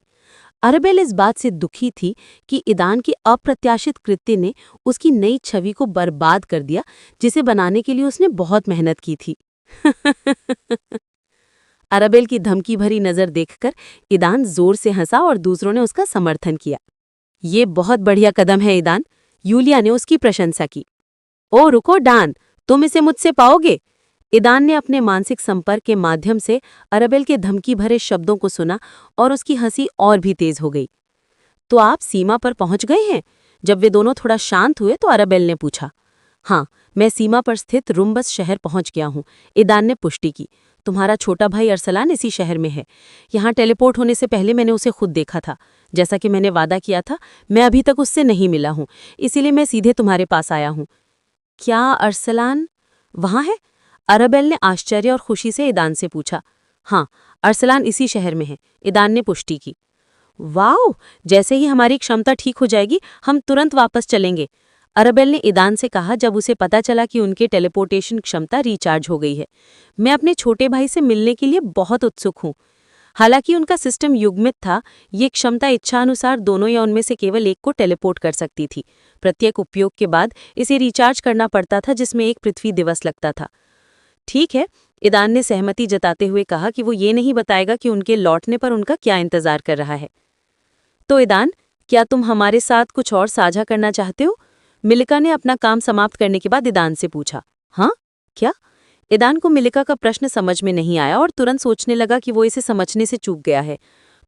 आरबेल इस बात से दुखी थी कि ईदान की अप्रत्याशित कृत्य ने उसकी नई छवि को बर्बाद कर दिया, जिसे बनाने के लिए उसने बहुत मेहनत की थी। आरबेल की धमकी भरी नजर देखकर ईदान जोर से हंसा और दूसरों ने उसका समर्थन किया। ये बहुत बढ़िया कदम है ईदान, यूलिया ने उसकी प्रशंसा की। ओ रुको डान, तुम इसे मुझसे पाओगे? ईदान ने अपने मानसिक संपर्क के माध्यम से अरबेल के धमकी भरे शब्दों को सुना और उसकी हंसी और भी तेज हो गई। तो आप सीमा पर पहुंच गए हैं? जब वे दोनों थोड़ा शांत हुए तो अरबेल ने पूछा। हाँ, मैं सीमा पर स्थित रुम्बस शहर पहुंच गया हूँ, ईदान ने पुष्टि की। तुम्हारा छोटा भाई अरसलान इसी शहर में है। यहाँ टेलीपोर्ट होने से पहले मैंने उसे खुद देखा था। जैसा कि मैंने वादा किया था, मैं अभी तक उससे नहीं मिला हूँ, इसीलिए मैं सीधे तुम्हारे पास आया हूँ। क्या अरसलान वहाँ है? अरबेल ने आश्चर्य और खुशी से ईदान से पूछा। हाँ, अरसलान इसी शहर में है, ईदान ने पुष्टि की। वाओ, जैसे ही हमारी क्षमता ठीक हो जाएगी हम तुरंत वापस चलेंगे, अरबेल ने ईदान से कहा जब उसे पता चला कि उनके टेलीपोर्टेशन क्षमता रिचार्ज हो गई है। मैं अपने छोटे भाई से मिलने के लिए बहुत उत्सुक हूँ। हालांकि उनका सिस्टम युग्मित था, ये क्षमता इच्छानुसार दोनों या उनमें से केवल एक को टेलीपोर्ट कर सकती थी। प्रत्येक उपयोग के बाद इसे रिचार्ज करना पड़ता था, जिसमें एक पृथ्वी दिवस लगता था। ठीक है, ईदान ने सहमति जताते हुए कहा कि वो ये नहीं बताएगा कि उनके लौटने पर उनका क्या इंतजार कर रहा है। तो ईदान, क्या तुम हमारे साथ कुछ और साझा करना चाहते हो? मिलिका ने अपना काम समाप्त करने के बाद ईदान से पूछा। हाँ, क्या? ईदान को मिलिका का प्रश्न समझ में नहीं आया और तुरंत सोचने लगा कि वो इसे समझने से चूक गया है।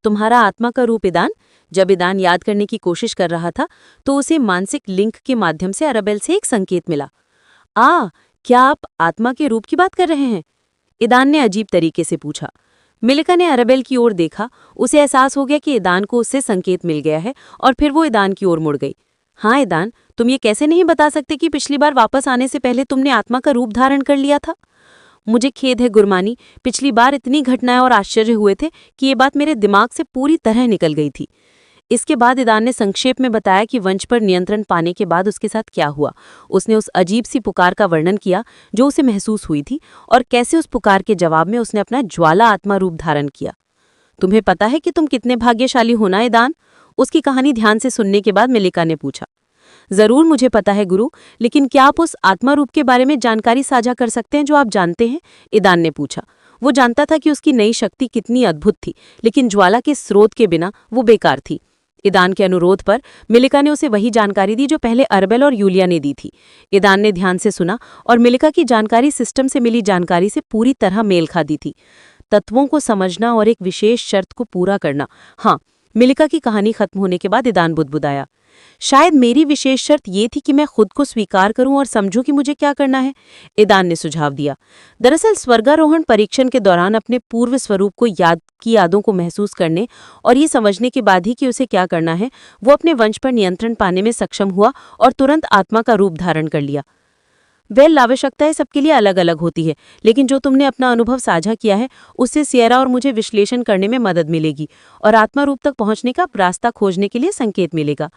तुम्हारा आत्मा का रूप ईदान? जब ईदान याद करने की कोशिश कर रहा था तो उसे मानसिक लिंक के माध्यम से अरबेल से एक संकेत मिला। क्या आप आत्मा के रूप की बात कर रहे हैं? ईदान ने अजीब तरीके से पूछा। मिलिका ने अरबेल की ओर देखा। उसे एहसास हो गया कि ईदान को उससे संकेत मिल गया है और फिर वो ईदान की ओर मुड़ गई। हाँ ईदान, तुम ये कैसे नहीं बता सकते कि पिछली बार वापस आने से पहले तुमने आत्मा का रूप धारण कर लिया था? मुझे खेद है गुरमानी, पिछली बार इतनी घटनाएं और आश्चर्य हुए थे कि ये बात मेरे दिमाग से पूरी तरह निकल गई थी। इसके बाद ईदान ने संक्षेप में बताया कि वंश पर नियंत्रण पाने के बाद उसके साथ क्या हुआ। उसने उस अजीब सी पुकार का वर्णन किया जो उसे महसूस हुई थी और कैसे उस पुकार के जवाब में उसने अपना ज्वाला आत्मा रूप धारण किया। तुम्हें पता है कि तुम कितने भाग्यशाली हो ना ईदान? उसकी कहानी ध्यान से सुनने के बाद मिलिका ने पूछा। जरूर मुझे पता है गुरु, लेकिन क्या आप उस आत्मा रूप के बारे में जानकारी साझा कर सकते हैं जो आप जानते हैं? ईदान ने पूछा। वो जानता था कि उसकी नई शक्ति कितनी अद्भुत थी, लेकिन ज्वाला के स्रोत के बिना वो बेकार थी। ईदान के अनुरोध पर मिलिका ने उसे वही जानकारी दी जो पहले अरबेल और यूलिया ने दी थी। ईदान ने ध्यान से सुना और मिलिका की जानकारी सिस्टम से मिली जानकारी से पूरी तरह मेल खाती थी। तत्वों को समझना और एक विशेष शर्त को पूरा करना। हाँ, मिलिका की कहानी खत्म होने के बाद ईदान बुदबुदाया। शायद मेरी विशेष शर्त ये थी कि मैं खुद को स्वीकार करूं और समझूं कि मुझे क्या करना है, ईदान ने सुझाव दिया। दरअसल स्वर्गारोहण परीक्षण के दौरान अपने पूर्व स्वरूप को यादों को महसूस करने और ये समझने के बाद ही कि उसे क्या करना है, वो अपने वंश पर नियंत्रण पाने में सक्षम हुआ और तुरंत आत्मा का रूप धारण कर लिया। आवश्यकताएं सबके लिए अलग अलग होती है, लेकिन जो तुमने अपना अनुभव साझा किया है उससे सियरा और मुझे विश्लेषण करने में मदद मिलेगी और आत्मा रूप तक पहुंचने का रास्ता खोजने के लिए संकेत मिलेगा।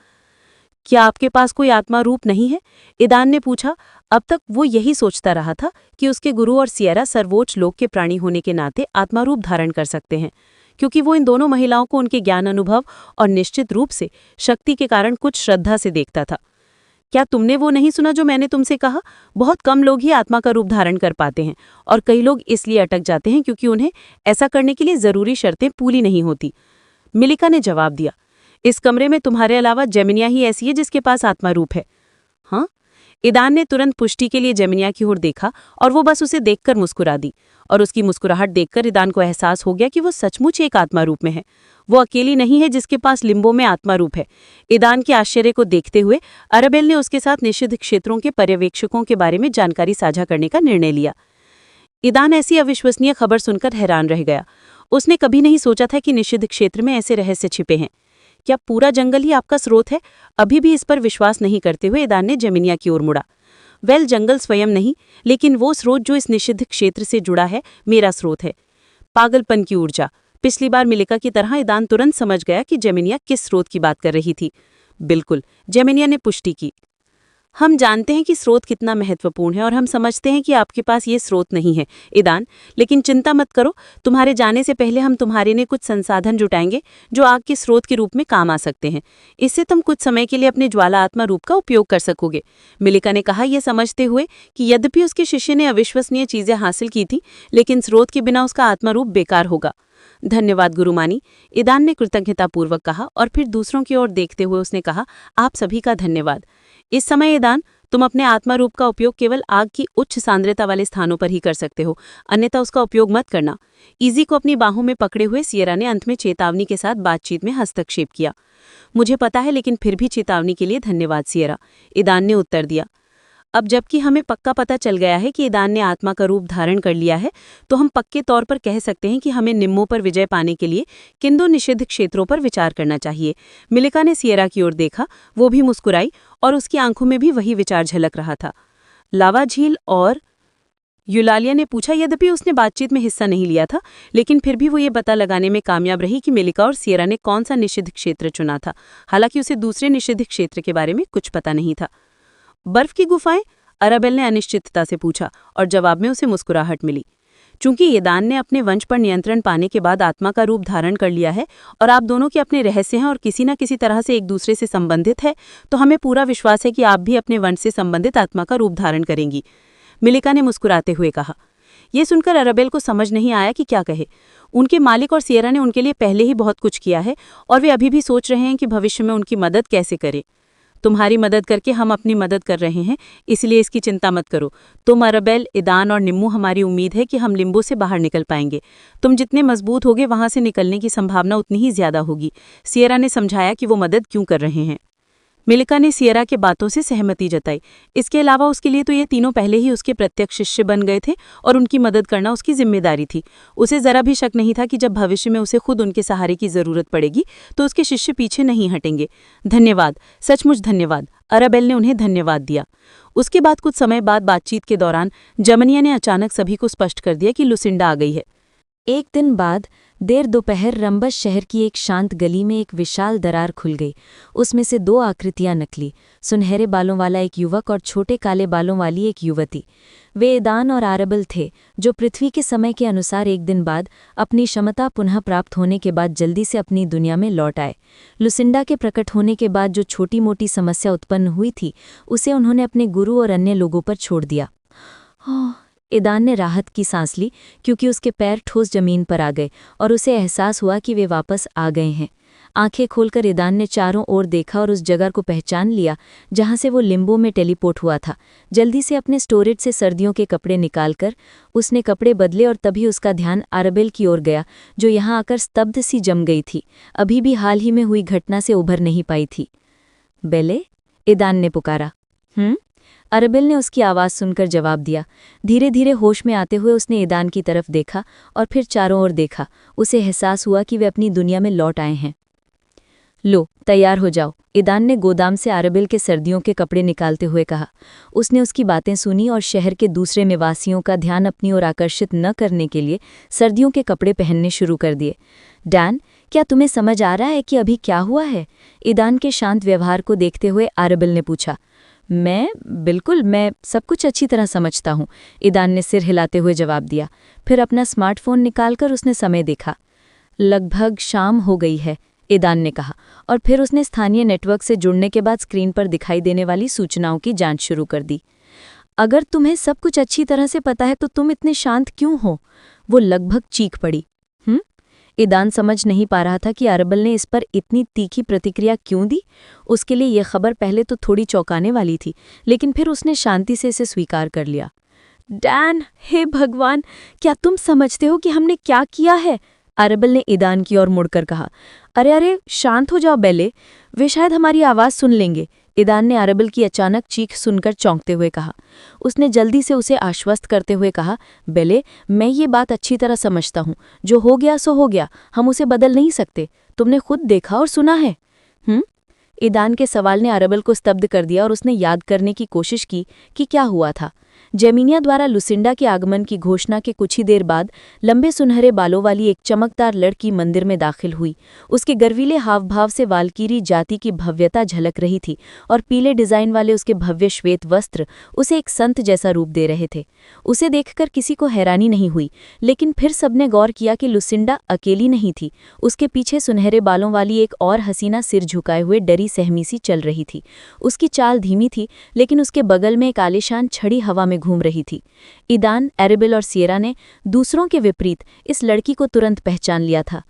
क्या आपके पास कोई आत्मा रूप नहीं है? ईदान ने पूछा। अब तक वो यही सोचता रहा था कि उसके गुरु और सियरा सर्वोच्च लोक के प्राणी होने के नाते आत्मा रूप धारण कर सकते हैं, क्योंकि वो इन दोनों महिलाओं को उनके ज्ञान अनुभव और निश्चित रूप से शक्ति के कारण कुछ श्रद्धा से देखता था। क्या तुमने वो नहीं सुना जो मैंने तुमसे कहा? बहुत कम लोग ही आत्मा का रूप धारण कर पाते हैं और कई लोग इसलिए अटक जाते हैं क्योंकि उन्हें ऐसा करने के लिए जरूरी शर्तें पूरी नहीं होती, मिलिका ने जवाब दिया। इस कमरे में तुम्हारे अलावा जेमिनिया ही ऐसी है जिसके पास आत्मा रूप है। हाँ? ईदान ने तुरंत पुष्टि के लिए जेमिनिया की ओर देखा और वो बस उसे देखकर मुस्कुरा दी और उसकी मुस्कुराहट देखकर ईदान को एहसास हो गया कि वो सचमुच एक आत्मा रूप में है। वो अकेली नहीं है जिसके पास लिम्बो में आत्मा रूप है। ईदान के आश्चर्य को देखते हुए अरबेल ने उसके साथ निषिद्ध क्षेत्रों के पर्यवेक्षकों के बारे में जानकारी साझा करने का निर्णय लिया। ईदान ऐसी अविश्वसनीय खबर सुनकर हैरान रह गया। उसने कभी नहीं सोचा था कि निषिद्ध क्षेत्र में ऐसे रहस्य छिपे हैं। क्या पूरा जंगल ही आपका स्रोत है? अभी भी इस पर विश्वास नहीं करते हुए ईदान ने जेमिनिया की ओर मुड़ा। जंगल स्वयं नहीं, लेकिन वो स्रोत जो इस निषिद्ध क्षेत्र से जुड़ा है मेरा स्रोत है। पागलपन की ऊर्जा। पिछली बार मिलिका की तरह ईदान तुरंत समझ गया कि जेमिनिया किस स्रोत की बात कर रही थी। बिल्कुल, जेमिनिया ने पुष्टि की। हम जानते हैं कि स्रोत कितना महत्वपूर्ण है और हम समझते हैं कि आपके पास ये स्रोत नहीं है ईदान, लेकिन चिंता मत करो, तुम्हारे जाने से पहले हम तुम्हारे लिए कुछ संसाधन जुटाएंगे जो आग के स्रोत के रूप में काम आ सकते हैं। इससे तुम कुछ समय के लिए अपने ज्वाला आत्मा रूप का उपयोग कर सकोगे, मिलिका ने कहा, यह समझते हुए कि यद्यपि उसके शिष्य ने अविश्वसनीय चीजें हासिल की थी, लेकिन स्रोत के बिना उसका आत्मा रूप बेकार होगा। धन्यवाद गुरुमानी, ईदान ने कृतज्ञतापूर्वक कहा और फिर दूसरों की ओर देखते हुए उसने कहा, आप सभी का धन्यवाद। इस समय ईदान, तुम अपने आत्मा रूप का उपयोग केवल आग की उच्च सांद्रता वाले स्थानों पर ही कर सकते हो, अन्यथा उसका उपयोग मत करना। इजी को अपनी बाहों में पकड़े हुए सियरा ने अंत में चेतावनी के साथ बातचीत में हस्तक्षेप किया। मुझे पता है, लेकिन फिर भी चेतावनी के लिए धन्यवाद सियरा, ईदान ने उत्तर दिया। अब जबकि हमें पक्का पता चल गया है कि ईदान ने आत्मा का रूप धारण कर लिया है, तो हम पक्के तौर पर कह सकते हैं कि हमें निम्मों पर विजय पाने के लिए किन दो निषिद्ध क्षेत्रों पर विचार करना चाहिए। मिलिका ने सियरा की ओर देखा, वो भी मुस्कुराई और उसकी आंखों में भी वही विचार झलक रहा था। लावा झील और यूलालिया ने पूछा। यद्यपि उसने बातचीत में हिस्सा नहीं लिया था, लेकिन फिर भी वो ये पता लगाने में कामयाब रही कि मिलिका और सियरा ने कौन सा निषिद्ध क्षेत्र चुना था। हालांकि उसे दूसरे निषिद्ध क्षेत्र के बारे में कुछ पता नहीं था। बर्फ की गुफाएं? अराबेल ने अनिश्चितता से पूछा और जवाब में उसे मुस्कुराहट मिली। चूंकि ईदान ने अपने वंश पर नियंत्रण पाने के बाद आत्मा का रूप धारण कर लिया है और आप दोनों के अपने रहस्य हैं और किसी न किसी तरह से एक दूसरे से संबंधित है, तो हमें पूरा विश्वास है कि आप भी अपने वंश से संबंधित आत्मा का रूप धारण करेंगी, मिलिका ने मुस्कुराते हुए कहा। यह सुनकर अराबेल को समझ नहीं आया कि क्या कहे। उनके मालिक और सियरा ने उनके लिए पहले ही बहुत कुछ किया है और वे अभी भी सोच रहे हैं कि भविष्य में उनकी मदद कैसे करें। तुम्हारी मदद करके हम अपनी मदद कर रहे हैं, इसलिए इसकी चिंता मत करो। तुम, अराबेल, ईदान और निम्मू, हमारी उम्मीद है कि हम लिम्बो से बाहर निकल पाएंगे। तुम जितने मजबूत होगे वहां से निकलने की संभावना उतनी ही ज्यादा होगी। सियरा ने समझाया कि वो मदद क्यों कर रहे हैं। मिलिका ने सियरा के बातों से सहमति जताई। इसके अलावा उसके लिए तो ये तीनों पहले ही उसके प्रत्यक्ष शिष्य बन गए थे और उनकी मदद करना उसकी जिम्मेदारी थी। उसे जरा भी शक नहीं था कि जब भविष्य में उसे खुद उनके सहारे की जरूरत पड़ेगी तो उसके शिष्य पीछे नहीं हटेंगे। धन्यवाद, सचमुच धन्यवाद, अराबेल ने उन्हें धन्यवाद दिया। उसके बाद कुछ समय बाद बातचीत के दौरान जमनिया ने अचानक सभी को स्पष्ट कर दिया कि लुसिंडा आ गई है। एक दिन बाद देर दोपहर रंबस शहर की एक शांत गली में एक विशाल दरार खुल गई। उसमें से दो आकृतियां निकली, सुनहरे बालों वाला एक युवक और छोटे काले बालों वाली एक युवती। वे ईदान और अराबेल थे, जो पृथ्वी के समय के अनुसार एक दिन बाद अपनी क्षमता पुनः प्राप्त होने के बाद जल्दी से अपनी दुनिया में लौट आए। लुसिंडा के प्रकट होने के बाद जो छोटी मोटी समस्या उत्पन्न हुई थी, उसे उन्होंने अपने गुरु और अन्य लोगों पर छोड़ दिया। ईदान ने राहत की सांस ली, क्योंकि उसके पैर ठोस जमीन पर आ गए और उसे एहसास हुआ कि वे वापस आ गए हैं। आंखें खोलकर ईदान ने चारों ओर देखा और उस जगह को पहचान लिया जहां से वो लिम्बो में टेलीपोर्ट हुआ था। जल्दी से अपने स्टोरेज से सर्दियों के कपड़े निकालकर उसने कपड़े बदले और तभी उसका ध्यान अराबेल की ओर गया, जो यहाँ आकर स्तब्ध सी जम गई थी, अभी भी हाल ही में हुई घटना से उभर नहीं पाई थी। बेले, ईदान ने पुकारा। अराबेल ने उसकी आवाज़ सुनकर जवाब दिया। धीरे धीरे होश में आते हुए उसने ईदान की तरफ देखा और फिर चारों ओर देखा। उसे एहसास हुआ कि वे अपनी दुनिया में लौट आए हैं। लो, तैयार हो जाओ, ईदान ने गोदाम से अराबेल के सर्दियों के कपड़े निकालते हुए कहा। उसने उसकी बातें सुनी और शहर के दूसरे निवासियों का ध्यान अपनी ओर आकर्षित न करने के लिए सर्दियों के कपड़े पहनने शुरू कर दिए। डैन, क्या तुम्हें समझ आ रहा है कि अभी क्या हुआ है? ईदान के शांत व्यवहार को देखते हुए अराबेल ने पूछा। मैं सब कुछ अच्छी तरह समझता हूँ, ईदान ने सिर हिलाते हुए जवाब दिया। फिर अपना स्मार्टफोन निकालकर उसने समय देखा। लगभग शाम हो गई है, ईदान ने कहा, और फिर उसने स्थानीय नेटवर्क से जुड़ने के बाद स्क्रीन पर दिखाई देने वाली सूचनाओं की जांच शुरू कर दी। अगर तुम्हें सब कुछ अच्छी तरह से पता है तो तुम इतने शांत क्यों हो? वो लगभग चीख पड़ी। ईदान समझ नहीं पा रहा था कि अराबेल ने इस पर इतनी तीखी प्रतिक्रिया क्यों दी। उसके लिए यह खबर पहले तो थोड़ी चौंकाने वाली थी, लेकिन फिर उसने शांति से इसे स्वीकार कर लिया। डैन, हे भगवान, क्या तुम समझते हो कि हमने क्या किया है? अराबेल ने ईदान की ओर मुड़कर कहा। अरे शांत हो जाओ बेले, वे शायद हमारी आवाज़ सुन लेंगे, ईदान ने अराबेल की अचानक चीख सुनकर चौंकते हुए कहा। उसने जल्दी से उसे आश्वस्त करते हुए कहा, बेले, मैं ये बात अच्छी तरह समझता हूँ। जो हो गया सो हो गया, हम उसे बदल नहीं सकते। तुमने खुद देखा और सुना है। ईदान के सवाल ने अराबेल को स्तब्ध कर दिया और उसने याद करने की कोशिश की कि क्या हुआ था। जेमिनिया द्वारा लुसिंडा के आगमन की घोषणा के कुछ ही देर बाद लंबे सुनहरे बालों वाली एक चमकदार लड़की मंदिर में दाखिल हुई। उसके गर्वीले हावभाव से वाल्कीरी जाति की भव्यता झलक रही थी और पीले डिजाइन वाले उसके भव्य श्वेत वस्त्र उसे एक संत जैसा रूप दे रहे थे। उसे देखकर किसी को हैरानी नहीं हुई, लेकिन फिर सबने गौर किया कि लुसिंडा अकेली नहीं थी। उसके पीछे सुनहरे बालों वाली एक और हसीना सिर झुकाए हुए डरी सहमी सी चल रही थी। उसकी चाल धीमी थी, लेकिन उसके बगल में एक आलीशान छड़ी हवा में घूम रही थी। ईदान, अराबेल और सियरा ने दूसरों के विपरीत इस लड़की को तुरंत पहचान लिया था।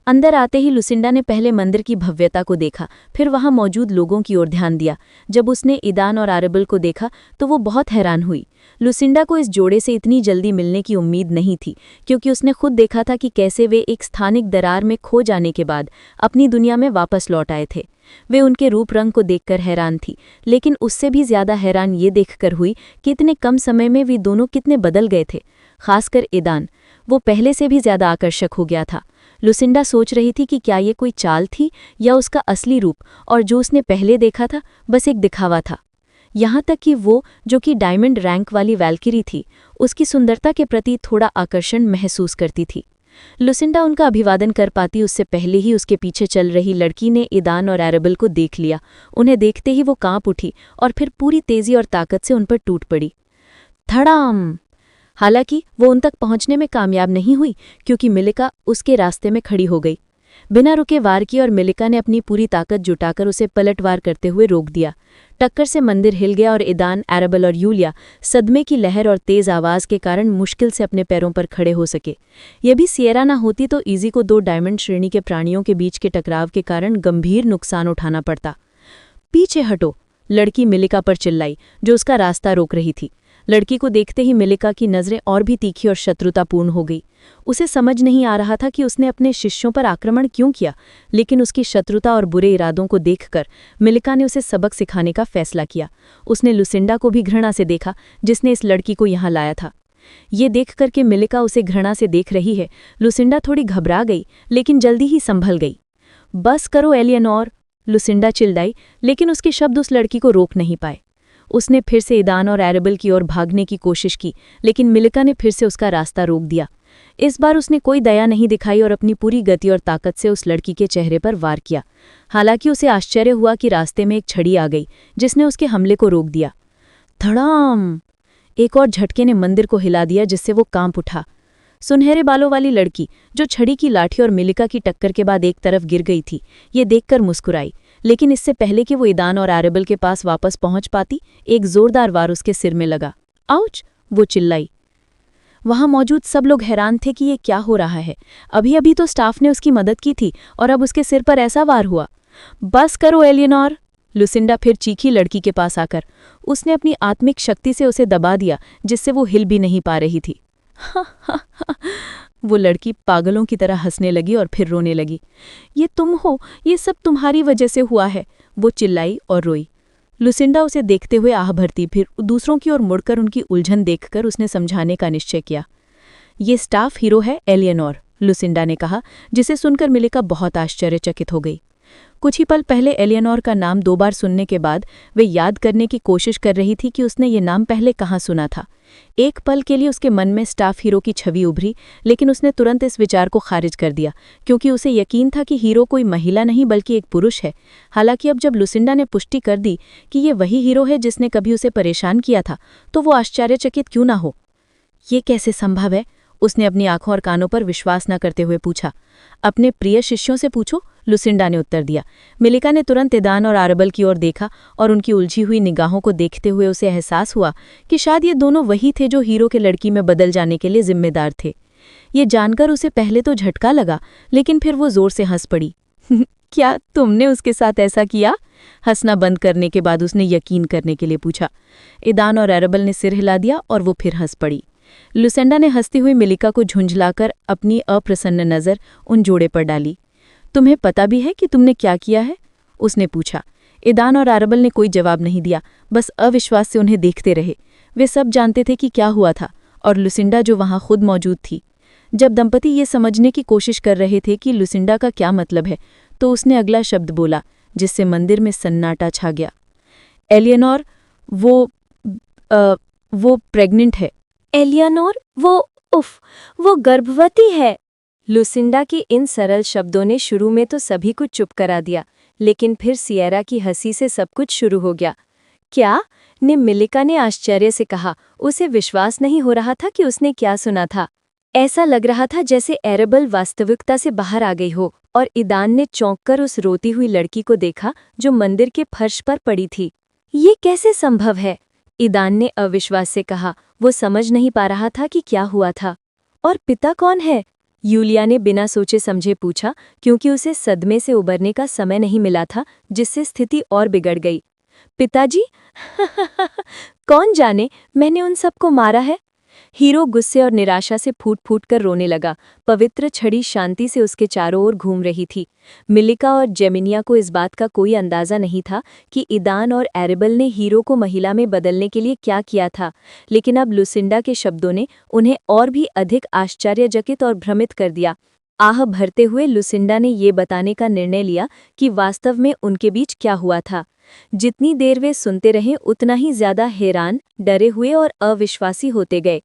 अंदर आते ही लुसिंडा ने पहले मंदिर की भव्यता को देखा, फिर वहां मौजूद लोगों की ओर ध्यान दिया। जब उसने ईदान और आरेबल को देखा तो वो बहुत हैरान हुई। लुसिंडा को इस जोड़े से इतनी जल्दी मिलने की उम्मीद नहीं थी, क्योंकि उसने खुद देखा था कि कैसे वे एक स्थानिक दरार में खो जाने के बाद अपनी दुनिया में वापस लौट आए थे। वे उनके रूप रंग को देखकर हैरान थी, लेकिन उससे भी ज्यादा हैरान ये देखकर हुई कि इतने कम समय में वे दोनों कितने बदल गए थे। खासकर ईदान, वो पहले से भी ज्यादा आकर्षक हो गया था। लुसिंडा सोच रही थी कि क्या ये कोई चाल थी या उसका असली रूप, और जो उसने पहले देखा था बस एक दिखावा था। यहाँ तक कि वो, जो कि डायमंड रैंक वाली वैल्किरी थी, उसकी सुंदरता के प्रति थोड़ा आकर्षण महसूस करती थी। लुसिंडा उनका अभिवादन कर पाती उससे पहले ही उसके पीछे चल रही लड़की ने ईदान और आरेबल को देख लिया। उन्हें देखते ही वो कांप उठी और फिर पूरी तेजी और ताकत से उन पर टूट पड़ी। धड़ाम! हालांकि वो उन तक पहुंचने में कामयाब नहीं हुई, क्योंकि मिलिका उसके रास्ते में खड़ी हो गई। बिना रुके वार किए और मिलिका ने अपनी पूरी ताकत जुटाकर उसे पलटवार करते हुए रोक दिया। टक्कर से मंदिर हिल गया और ईदान, आरेबल और यूलिया सदमे की लहर और तेज आवाज के कारण मुश्किल से अपने पैरों पर खड़े हो सके। यह भी सिएरा न होती तो इजी को 2 डायमंड श्रेणी के प्राणियों के बीच के टकराव के कारण गंभीर नुकसान उठाना पड़ता। पीछे हटो! लड़की मिलिका पर चिल्लाई, जो उसका रास्ता रोक रही थी। लड़की को देखते ही मिलिका की नजरें और भी तीखी और शत्रुतापूर्ण हो गई। उसे समझ नहीं आ रहा था कि उसने अपने शिष्यों पर आक्रमण क्यों किया, लेकिन उसकी शत्रुता और बुरे इरादों को देखकर मिलिका ने उसे सबक सिखाने का फैसला किया। उसने लुसिंडा को भी घृणा से देखा, जिसने इस लड़की को यहाँ लाया था। ये देखकर कि मिलिका उसे घृणा से देख रही है, लुसिंडा थोड़ी घबरा गई, लेकिन जल्दी ही संभल गई। बस करो एलियनोर! लुसिंडा चिल्लाई, लेकिन उसके शब्द उस लड़की को रोक नहीं पाए। उसने फिर से ईदान और आरेबल की ओर भागने की कोशिश की, लेकिन मिलिका ने फिर से उसका रास्ता रोक दिया। इस बार उसने कोई दया नहीं दिखाई और अपनी पूरी गति और ताकत से उस लड़की के चेहरे पर वार किया। हालांकि उसे आश्चर्य हुआ कि रास्ते में एक छड़ी आ गई, जिसने उसके हमले को रोक दिया। धड़ाम! एक और झटके ने मंदिर को हिला दिया, जिससे वो कांप उठा। सुनहरे बालों वाली लड़की, जो छड़ी की लाठी और मिलिका की टक्कर के बाद एक तरफ गिर गई थी, ये देखकर मुस्कुराई, लेकिन इससे पहले कि वो ईदान और आरेबल के पास वापस पहुंच पाती, एक जोरदार वार उसके सिर में लगा। आउच! वो चिल्लाई। वहां मौजूद सब लोग हैरान थे कि ये क्या हो रहा है। अभी अभी तो स्टाफ ने उसकी मदद की थी और अब उसके सिर पर ऐसा वार हुआ। बस करो एलियनोर! लुसिंडा फिर चीखी लड़की के पास आकर। उसने अपनी आत्मिक शक्ति से उसे दबा दिया, जिससे वो हिल भी नहीं पा रही थी। वो लड़की पागलों की तरह हंसने लगी और फिर रोने लगी। ये तुम हो, ये सब तुम्हारी वजह से हुआ है, वो चिल्लाई और रोई। लुसिंडा उसे देखते हुए आह भरती, फिर दूसरों की ओर मुड़कर उनकी उलझन देखकर उसने समझाने का निश्चय किया। ये स्टाफ हीरो है एलियनोर, लुसिंडा ने कहा, जिसे सुनकर मिलिका बहुत आश्चर्यचकित हो गई। कुछ ही पल पहले एलियनोर का नाम 2 बार सुनने के बाद वे याद करने की कोशिश कर रही थी कि उसने ये नाम पहले कहाँ सुना था। एक पल के लिए उसके मन में स्टाफ हीरो की छवि उभरी, लेकिन उसने तुरंत इस विचार को खारिज कर दिया, क्योंकि उसे यकीन था कि हीरो कोई महिला नहीं बल्कि एक पुरुष है। हालांकि अब जब लुसिंडा ने पुष्टि कर दी कि ये वही हीरो है जिसने कभी उसे परेशान किया था, तो वो आश्चर्यचकित क्यों ना हो। ये कैसे संभव है? उसने अपनी आंखों और कानों पर विश्वास न करते हुए पूछा। अपने प्रिय शिष्यों से पूछो, लुसिंडा ने उत्तर दिया। मिलिका ने तुरंत ईदान और आरेबल की ओर देखा और उनकी उलझी हुई निगाहों को देखते हुए उसे एहसास हुआ कि शायद ये दोनों वही थे जो हीरो के लड़की में बदल जाने के लिए जिम्मेदार थे। ये जानकर उसे पहले तो झटका लगा, लेकिन फिर वो जोर से हंस पड़ी। क्या तुमने उसके साथ ऐसा किया? हंसना बंद करने के बाद उसने यकीन करने के लिए पूछा। ईदान और आरेबल ने सिर हिला दिया और वो फिर हंस पड़ी। लुसिंडा ने हंसती हुई मिलिका को झुंझलाकर अपनी अप्रसन्न नज़र उन जोड़े पर डाली। तुम्हें पता भी है कि तुमने क्या किया है? उसने पूछा। ईदान और आरेबल ने कोई जवाब नहीं दिया, बस अविश्वास से उन्हें देखते रहे। वे सब जानते थे कि क्या हुआ था, और लुसिंडा जो वहां खुद मौजूद थी। जब दंपति ये समझने की कोशिश कर रहे थे कि लुसिंडा का क्या मतलब है, तो उसने अगला शब्द बोला, जिससे मंदिर में सन्नाटा छा गया। एलियनोर, वो प्रेग्नेंट है। एलियनोर, वो गर्भवती है। लुसिंडा के इन सरल शब्दों ने शुरू में तो सभी कुछ चुप करा दिया, लेकिन फिर सिएरा की हंसी से सब कुछ शुरू हो गया। क्या? ने मिलिका ने आश्चर्य से कहा। उसे विश्वास नहीं हो रहा था कि उसने क्या सुना था। ऐसा लग रहा था जैसे आरेबल वास्तविकता से बाहर आ गई हो, और ईदान ने चौंककर उस रोती हुई लड़की को देखा जो मंदिर के फर्श पर पड़ी थी। ये कैसे संभव है? ईदान ने अविश्वास से कहा। वो समझ नहीं पा रहा था कि क्या हुआ था। और पिता कौन है? यूलिया ने बिना सोचे समझे पूछा, क्योंकि उसे सदमे से उबरने का समय नहीं मिला था, जिससे स्थिति और बिगड़ गई। पिताजी? कौन जाने, मैंने उन सबको मारा है। हीरो गुस्से और निराशा से फूट फूट कर रोने लगा। पवित्र छड़ी शांति से उसके चारों ओर घूम रही थी। मिलिका और जेमिनिया को इस बात का कोई अंदाजा नहीं था कि ईदान और एरेबल ने हीरो को महिला में बदलने के लिए क्या किया था, लेकिन अब लुसिंडा के शब्दों ने उन्हें और भी अधिक आश्चर्यचकित और भ्रमित कर दिया। आह भरते हुए लुसिंडा ने ये बताने का निर्णय लिया कि वास्तव में उनके बीच क्या हुआ था। जितनी देर वे सुनते रहे, उतना ही ज्यादा हैरान, डरे हुए और अविश्वासी होते गए।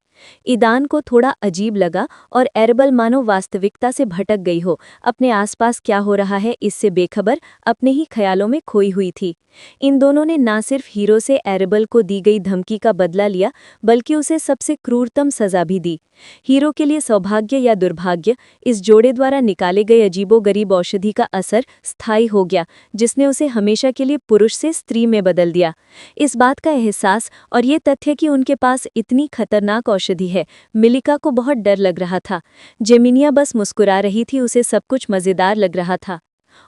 ईदान को थोड़ा अजीब लगा और एरेबल मानो वास्तविकता से भटक गई हो, अपने आसपास क्या हो रहा है इससे बेखबर अपने ही ख्यालों में खोई हुई थी। इन दोनों ने न सिर्फ हीरो से एरेबल को दी गई धमकी का बदला लिया, बल्कि उसे सबसे क्रूरतम सजा भी दी। हीरो के लिए सौभाग्य या दुर्भाग्य, इस जोड़े द्वारा निकाले गए अजीबोगरीब औषधि का असर स्थायी हो गया, जिसने उसे हमेशा के लिए पुरुष से स्त्री में बदल दिया। इस बात का एहसास और ये तथ्य कि उनके पास इतनी खतरनाक औषधि है, मिलिका को बहुत डर लग रहा था। जेमिनिया बस मुस्कुरा रही थी, उसे सब कुछ मजेदार लग रहा था।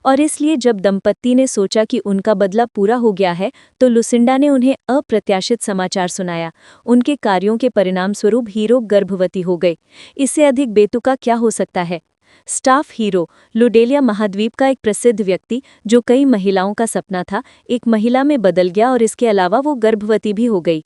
और इसलिए जब दंपत्ति ने सोचा कि उनका बदला पूरा हो गया है, तो लुसिंडा ने उन्हें अप्रत्याशित समाचार सुनाया। उनके कार्यों के परिणामस्वरूप हीरो गर्भवती हो गई। इससे अधिक बेतुका क्या हो सकता है। स्टाफ हीरो, लुडेलिया महाद्वीप का एक प्रसिद्ध व्यक्ति जो कई महिलाओं का सपना था, एक महिला में बदल गया और इसके अलावा वो गर्भवती भी हो गई।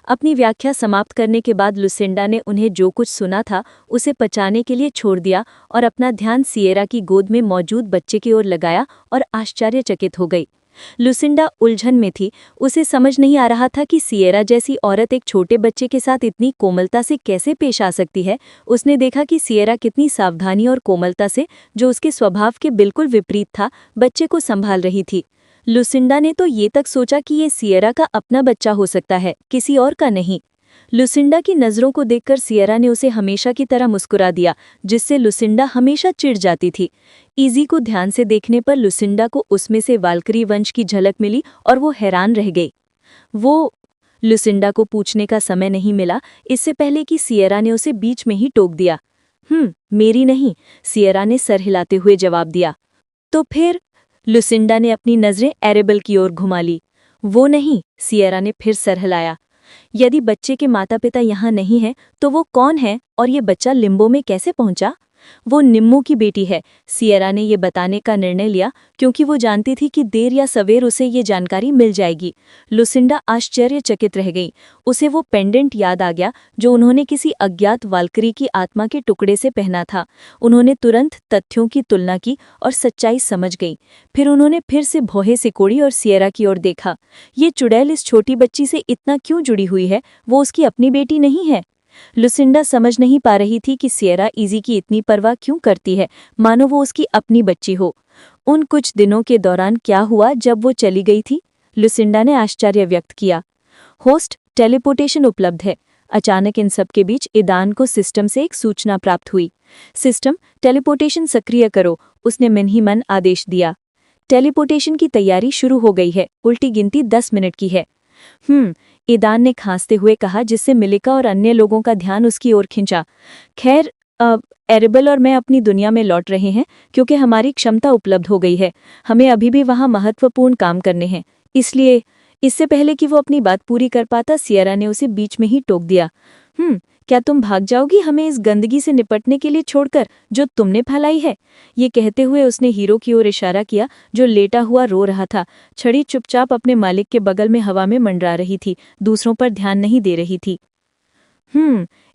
अपनी व्याख्या समाप्त करने के बाद लुसिंडा ने उन्हें जो कुछ सुना था उसे पचाने के लिए छोड़ दिया और अपना ध्यान सिएरा की गोद में मौजूद बच्चे की ओर लगाया और आश्चर्यचकित हो गई। लुसिंडा उलझन में थी, उसे समझ नहीं आ रहा था कि सिएरा जैसी औरत एक छोटे बच्चे के साथ इतनी कोमलता से कैसे पेश आ सकती है। उसने देखा कि सिएरा कितनी सावधानी और कोमलता से, जो उसके स्वभाव के बिल्कुल विपरीत था, बच्चे को संभाल रही थी। लुसिंडा ने तो ये तक सोचा कि ये सिएरा का अपना बच्चा हो सकता है, किसी और का नहीं। लुसिंडा की नज़रों को देखकर सिएरा ने उसे हमेशा की तरह मुस्कुरा दिया, जिससे लुसिंडा हमेशा चिढ़ जाती थी। इजी को ध्यान से देखने पर लुसिंडा को उसमें से वाल्करी वंश की झलक मिली और वो हैरान रह गई। वो लुसिंडा को पूछने का समय नहीं मिला, इससे पहले कि सिएरा ने उसे बीच में ही टोक दिया। मेरी नहीं, सिएरा ने सर हिलाते हुए जवाब दिया। तो फिर? लुसिंडा ने अपनी नज़रें एरेबल की ओर घुमा ली। वो नहीं, सिएरा ने फिर सर हिलाया। यदि बच्चे के माता पिता यहाँ नहीं हैं, तो वो कौन है और ये बच्चा लिम्बो में कैसे पहुंचा? वो निम्मो की बेटी है। सिएरा ने ये बताने का निर्णय लिया क्योंकि वो जानती थी कि देर या सवेर उसे ये जानकारी मिल जाएगी। लुसिंडा आश्चर्यचकित रह गई। उसे वो पेंडेंट याद आ गया जो उन्होंने किसी अज्ञात वाल्करी की आत्मा के टुकड़े से पहना था। उन्होंने तुरंत तथ्यों की तुलना की और सच्चाई समझ गई। फिर उन्होंने फिर से भौहें सिकोड़ी और सिएरा की ओर देखा। ये चुड़ैल इस छोटी बच्ची से इतना क्यों जुड़ी हुई है? वो उसकी अपनी बेटी नहीं है? लुसिंडा समझ नहीं पा रही थी कि सिएरा इजी की इतनी परवाह क्यों करती है, मानो वो उसकी अपनी बच्ची हो। उन कुछ दिनों के दौरान क्या हुआ जब वो चली गई थी? लुसिंडा ने आश्चर्य व्यक्त किया। होस्ट, टेलीपोर्टेशन उपलब्ध है। अचानक इन सब के बीच ईदान को सिस्टम से एक सूचना प्राप्त हुई। सिस्टम, टेलीपोर्टेशन सक्रिय करो, उसने मन ही मन आदेश दिया। टेलीपोर्टेशन की तैयारी शुरू हो गई है। उल्टी गिनती 10 मिनट की है। ईदान ने खांसते हुए कहा, जिससे मिलिका और अन्य लोगों का ध्यान उसकी ओर खिंचा। खैर, एरेबल और मैं अपनी दुनिया में लौट रहे हैं क्योंकि हमारी क्षमता उपलब्ध हो गई है। हमें अभी भी वहाँ महत्वपूर्ण काम करने हैं। इसलिए इससे पहले कि वो अपनी बात पूरी कर पाता, सिएरा ने उसे बीच में ही टोक दिया। क्या तुम भाग जाओगी हमें इस गंदगी से निपटने के लिए छोड़कर जो तुमने फैलाई है? ये कहते हुए उसने हीरो की ओर इशारा किया जो लेटा हुआ रो रहा था। छड़ी चुपचाप अपने मालिक के बगल में हवा में मंडरा रही थी, दूसरों पर ध्यान नहीं दे रही थी।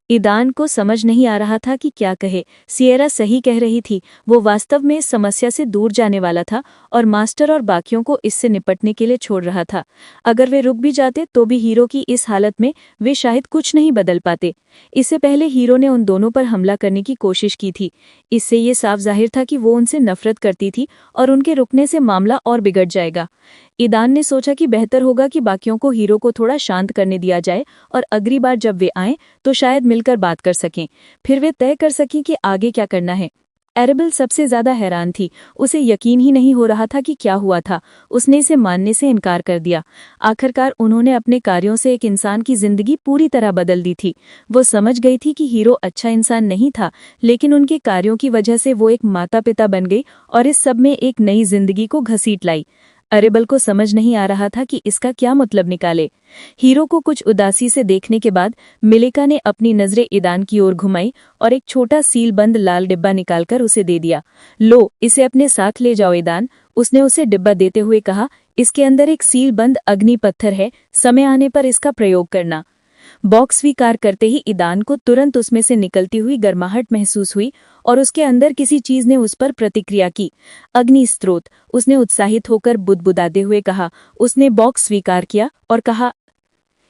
ईदान को समझ नहीं आ रहा था कि क्या कहे। सिएरा सही कह रही थी, वो वास्तव में इस समस्या से दूर जाने वाला था और मास्टर और बाकियों को इससे निपटने के लिए छोड़ रहा था। अगर वे रुक भी जाते तो भी हीरो की इस हालत में वे शायद कुछ नहीं बदल पाते। इससे पहले हीरो ने उन दोनों पर हमला करने की कोशिश की थी। इससे ये साफ जाहिर था कि वो उनसे नफरत करती थी और उनके रुकने से मामला और बिगड़ जाएगा। ईदान ने सोचा कि बेहतर होगा कि बाकियों को हीरो को थोड़ा शांत करने दिया जाए और अगली बार जब वे आएं तो शायद मिलकर बात कर सकें। फिर वे तय कर सकें कि आगे क्या करना है। एरेबेल सबसे ज्यादा हैरान थी। उसे यकीन ही नहीं हो रहा था कि क्या हुआ था। उसने इसे मानने से इनकार कर दिया। आखिरकार उन्होंने अपने कार्यों से एक इंसान की जिंदगी पूरी तरह बदल दी थी। वो समझ गई थी कि हीरो अच्छा इंसान नहीं था, लेकिन उनके कार्यों की वजह से वो एक माता पिता बन गई और इस सब में एक नई जिंदगी को घसीट लाई। एरेबेल को समझ नहीं आ रहा था कि इसका क्या मतलब निकाले। हीरो को कुछ उदासी से देखने के बाद मिलिका ने अपनी नजरें ईदान की ओर घुमाई और एक छोटा सीलबंद लाल डिब्बा निकालकर उसे दे दिया। लो, इसे अपने साथ ले जाओ ईदान, उसने उसे डिब्बा देते हुए कहा। इसके अंदर एक सीलबंद अग्नि पत्थर है, समय आने पर इसका प्रयोग करना। बॉक्स स्वीकार करते ही ईदान को तुरंत उसमें से निकलती हुई गर्माहट महसूस हुई और उसके अंदर किसी चीज ने उस पर प्रतिक्रिया की। अग्नि स्रोत, उसने उत्साहित होकर बुदबुदाते हुए कहा। उसने बॉक्स स्वीकार किया और कहा,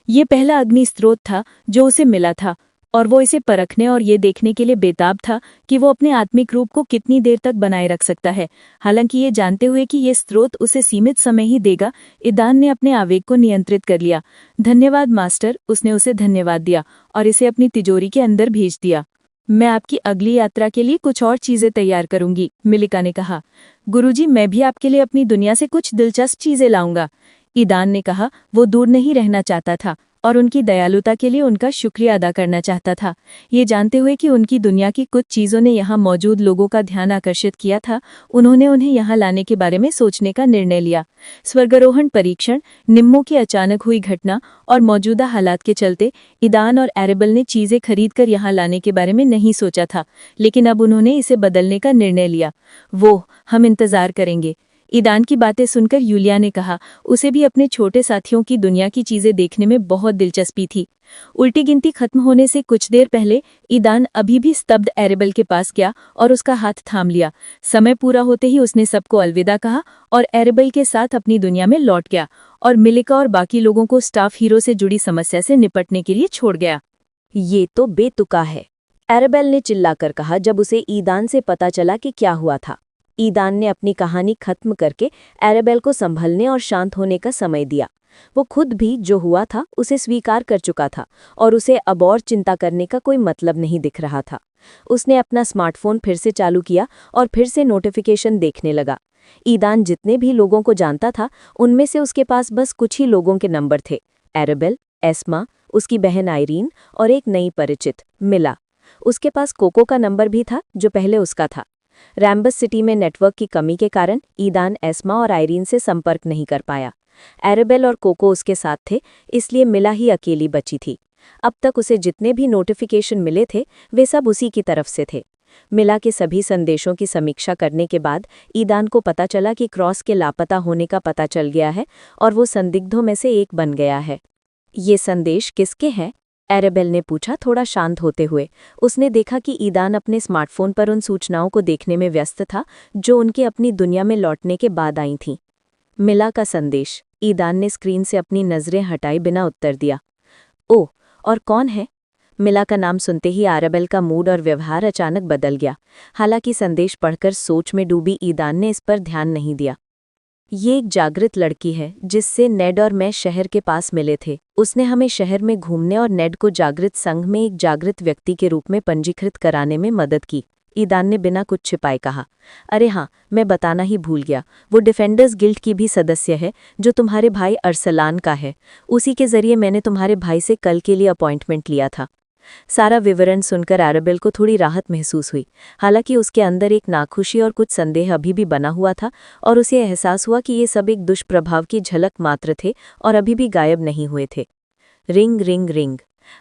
ये पहला अग्नि स्रोत था जो उसे मिला था और वो इसे परखने और ये देखने के लिए बेताब था कि वो अपने आत्मिक रूप को कितनी देर तक बनाए रख सकता है। हालांकि ये जानते हुए कि ये स्रोत उसे सीमित समय ही देगा, ईदान ने अपने आवेग को नियंत्रित कर लिया। धन्यवाद मास्टर, उसने उसे धन्यवाद दिया और इसे अपनी तिजोरी के अंदर भेज दिया। मैं आपकी अगली यात्रा के लिए कुछ और चीजें तैयार करूंगी, मिलिका ने कहा। गुरुजी, मैं भी आपके लिए अपनी दुनिया से कुछ दिलचस्प चीजें लाऊंगा, ईदान ने कहा। वो दूर नहीं रहना चाहता था और उनकी दयालुता के लिए उनका शुक्रिया अदा करना चाहता था। ये जानते हुए कि उनकी दुनिया की कुछ चीज़ों ने यहाँ मौजूद लोगों का ध्यान आकर्षित किया था, उन्होंने उन्हें यहाँ लाने के बारे में सोचने का निर्णय लिया। स्वर्गारोहण परीक्षण, निम्मो की अचानक हुई घटना और मौजूदा हालात के चलते ईदान और एरेबेल ने चीज़ें खरीदकर यहाँ लाने के बारे में नहीं सोचा था, लेकिन अब उन्होंने इसे बदलने का निर्णय लिया। हम इंतजार करेंगे, ईदान की बातें सुनकर यूलिया ने कहा। उसे भी अपने छोटे साथियों की दुनिया की चीजें देखने में बहुत दिलचस्पी थी। उल्टी गिनती खत्म होने से कुछ देर पहले ईदान अभी भी स्तब्ध एरेबेल के पास गया और उसका हाथ थाम लिया। समय पूरा होते ही उसने सबको अलविदा कहा और एरेबेल के साथ अपनी दुनिया में लौट गया और मिलिका और बाकी लोगों को स्टाफ हीरो से जुड़ी समस्या से निपटने के लिए छोड़ गया। ये तो बेतुका है, एरेबेल ने चिल्लाकर कहा जब उसे ईदान से पता चला कि क्या हुआ था। ईदान ने अपनी कहानी खत्म करके एरेबेल को संभलने और शांत होने का समय दिया। वो खुद भी जो हुआ था उसे स्वीकार कर चुका था और उसे अब और चिंता करने का कोई मतलब नहीं दिख रहा था। उसने अपना स्मार्टफोन फिर से चालू किया और फिर से नोटिफिकेशन देखने लगा। ईदान जितने भी लोगों को जानता था उनमें से उसके पास बस कुछ ही लोगों के नंबर थे, एरेबेल, एस्मा, उसकी बहन आइरीन और एक नई परिचित मिला। उसके पास कोको का नंबर भी था जो पहले उसका था। रैम्बस सिटी में नेटवर्क की कमी के कारण ईदान एस्मा और आइरीन से संपर्क नहीं कर पाया। एरेबेल और कोको उसके साथ थे, इसलिए मिला ही अकेली बची थी। अब तक उसे जितने भी नोटिफिकेशन मिले थे वे सब उसी की तरफ से थे। मिला के सभी संदेशों की समीक्षा करने के बाद ईदान को पता चला कि क्रॉस के लापता होने का पता चल गया है और वो संदिग्धों में से एक बन गया है। ये संदेश किसके हैं? एरेबेल ने पूछा थोड़ा शांत होते हुए। उसने देखा कि ईदान अपने स्मार्टफोन पर उन सूचनाओं को देखने में व्यस्त था जो उनके अपनी दुनिया में लौटने के बाद आई थीं। मिला का संदेश, ईदान ने स्क्रीन से अपनी नजरें हटाए बिना उत्तर दिया। ओह, और कौन है? मिला का नाम सुनते ही एरेबेल का मूड और व्यवहार अचानक बदल गया। हालांकि संदेश पढ़कर सोच में डूबी ईदान ने इस पर ध्यान नहीं दिया। ये एक जागृत लड़की है जिससे नेड और मैं शहर के पास मिले थे। उसने हमें शहर में घूमने और नेड को जागृत संघ में एक जागृत व्यक्ति के रूप में पंजीकृत कराने में मदद की, ईदान ने बिना कुछ छिपाए कहा। अरे हाँ, मैं बताना ही भूल गया, वो डिफेंडर्स गिल्ड की भी सदस्य है जो तुम्हारे भाई अरसलान का है। उसी के जरिए मैंने तुम्हारे भाई से कल के लिए अपॉइंटमेंट लिया था। सारा विवरण सुनकर एरेबेल को थोड़ी राहत महसूस हुई। हालांकि उसके अंदर एक नाखुशी और कुछ संदेह अभी भी बना हुआ था और उसे एहसास हुआ कि ये सब एक दुष्प्रभाव की झलक मात्र थे और अभी भी गायब नहीं हुए थे। Ring ring ring.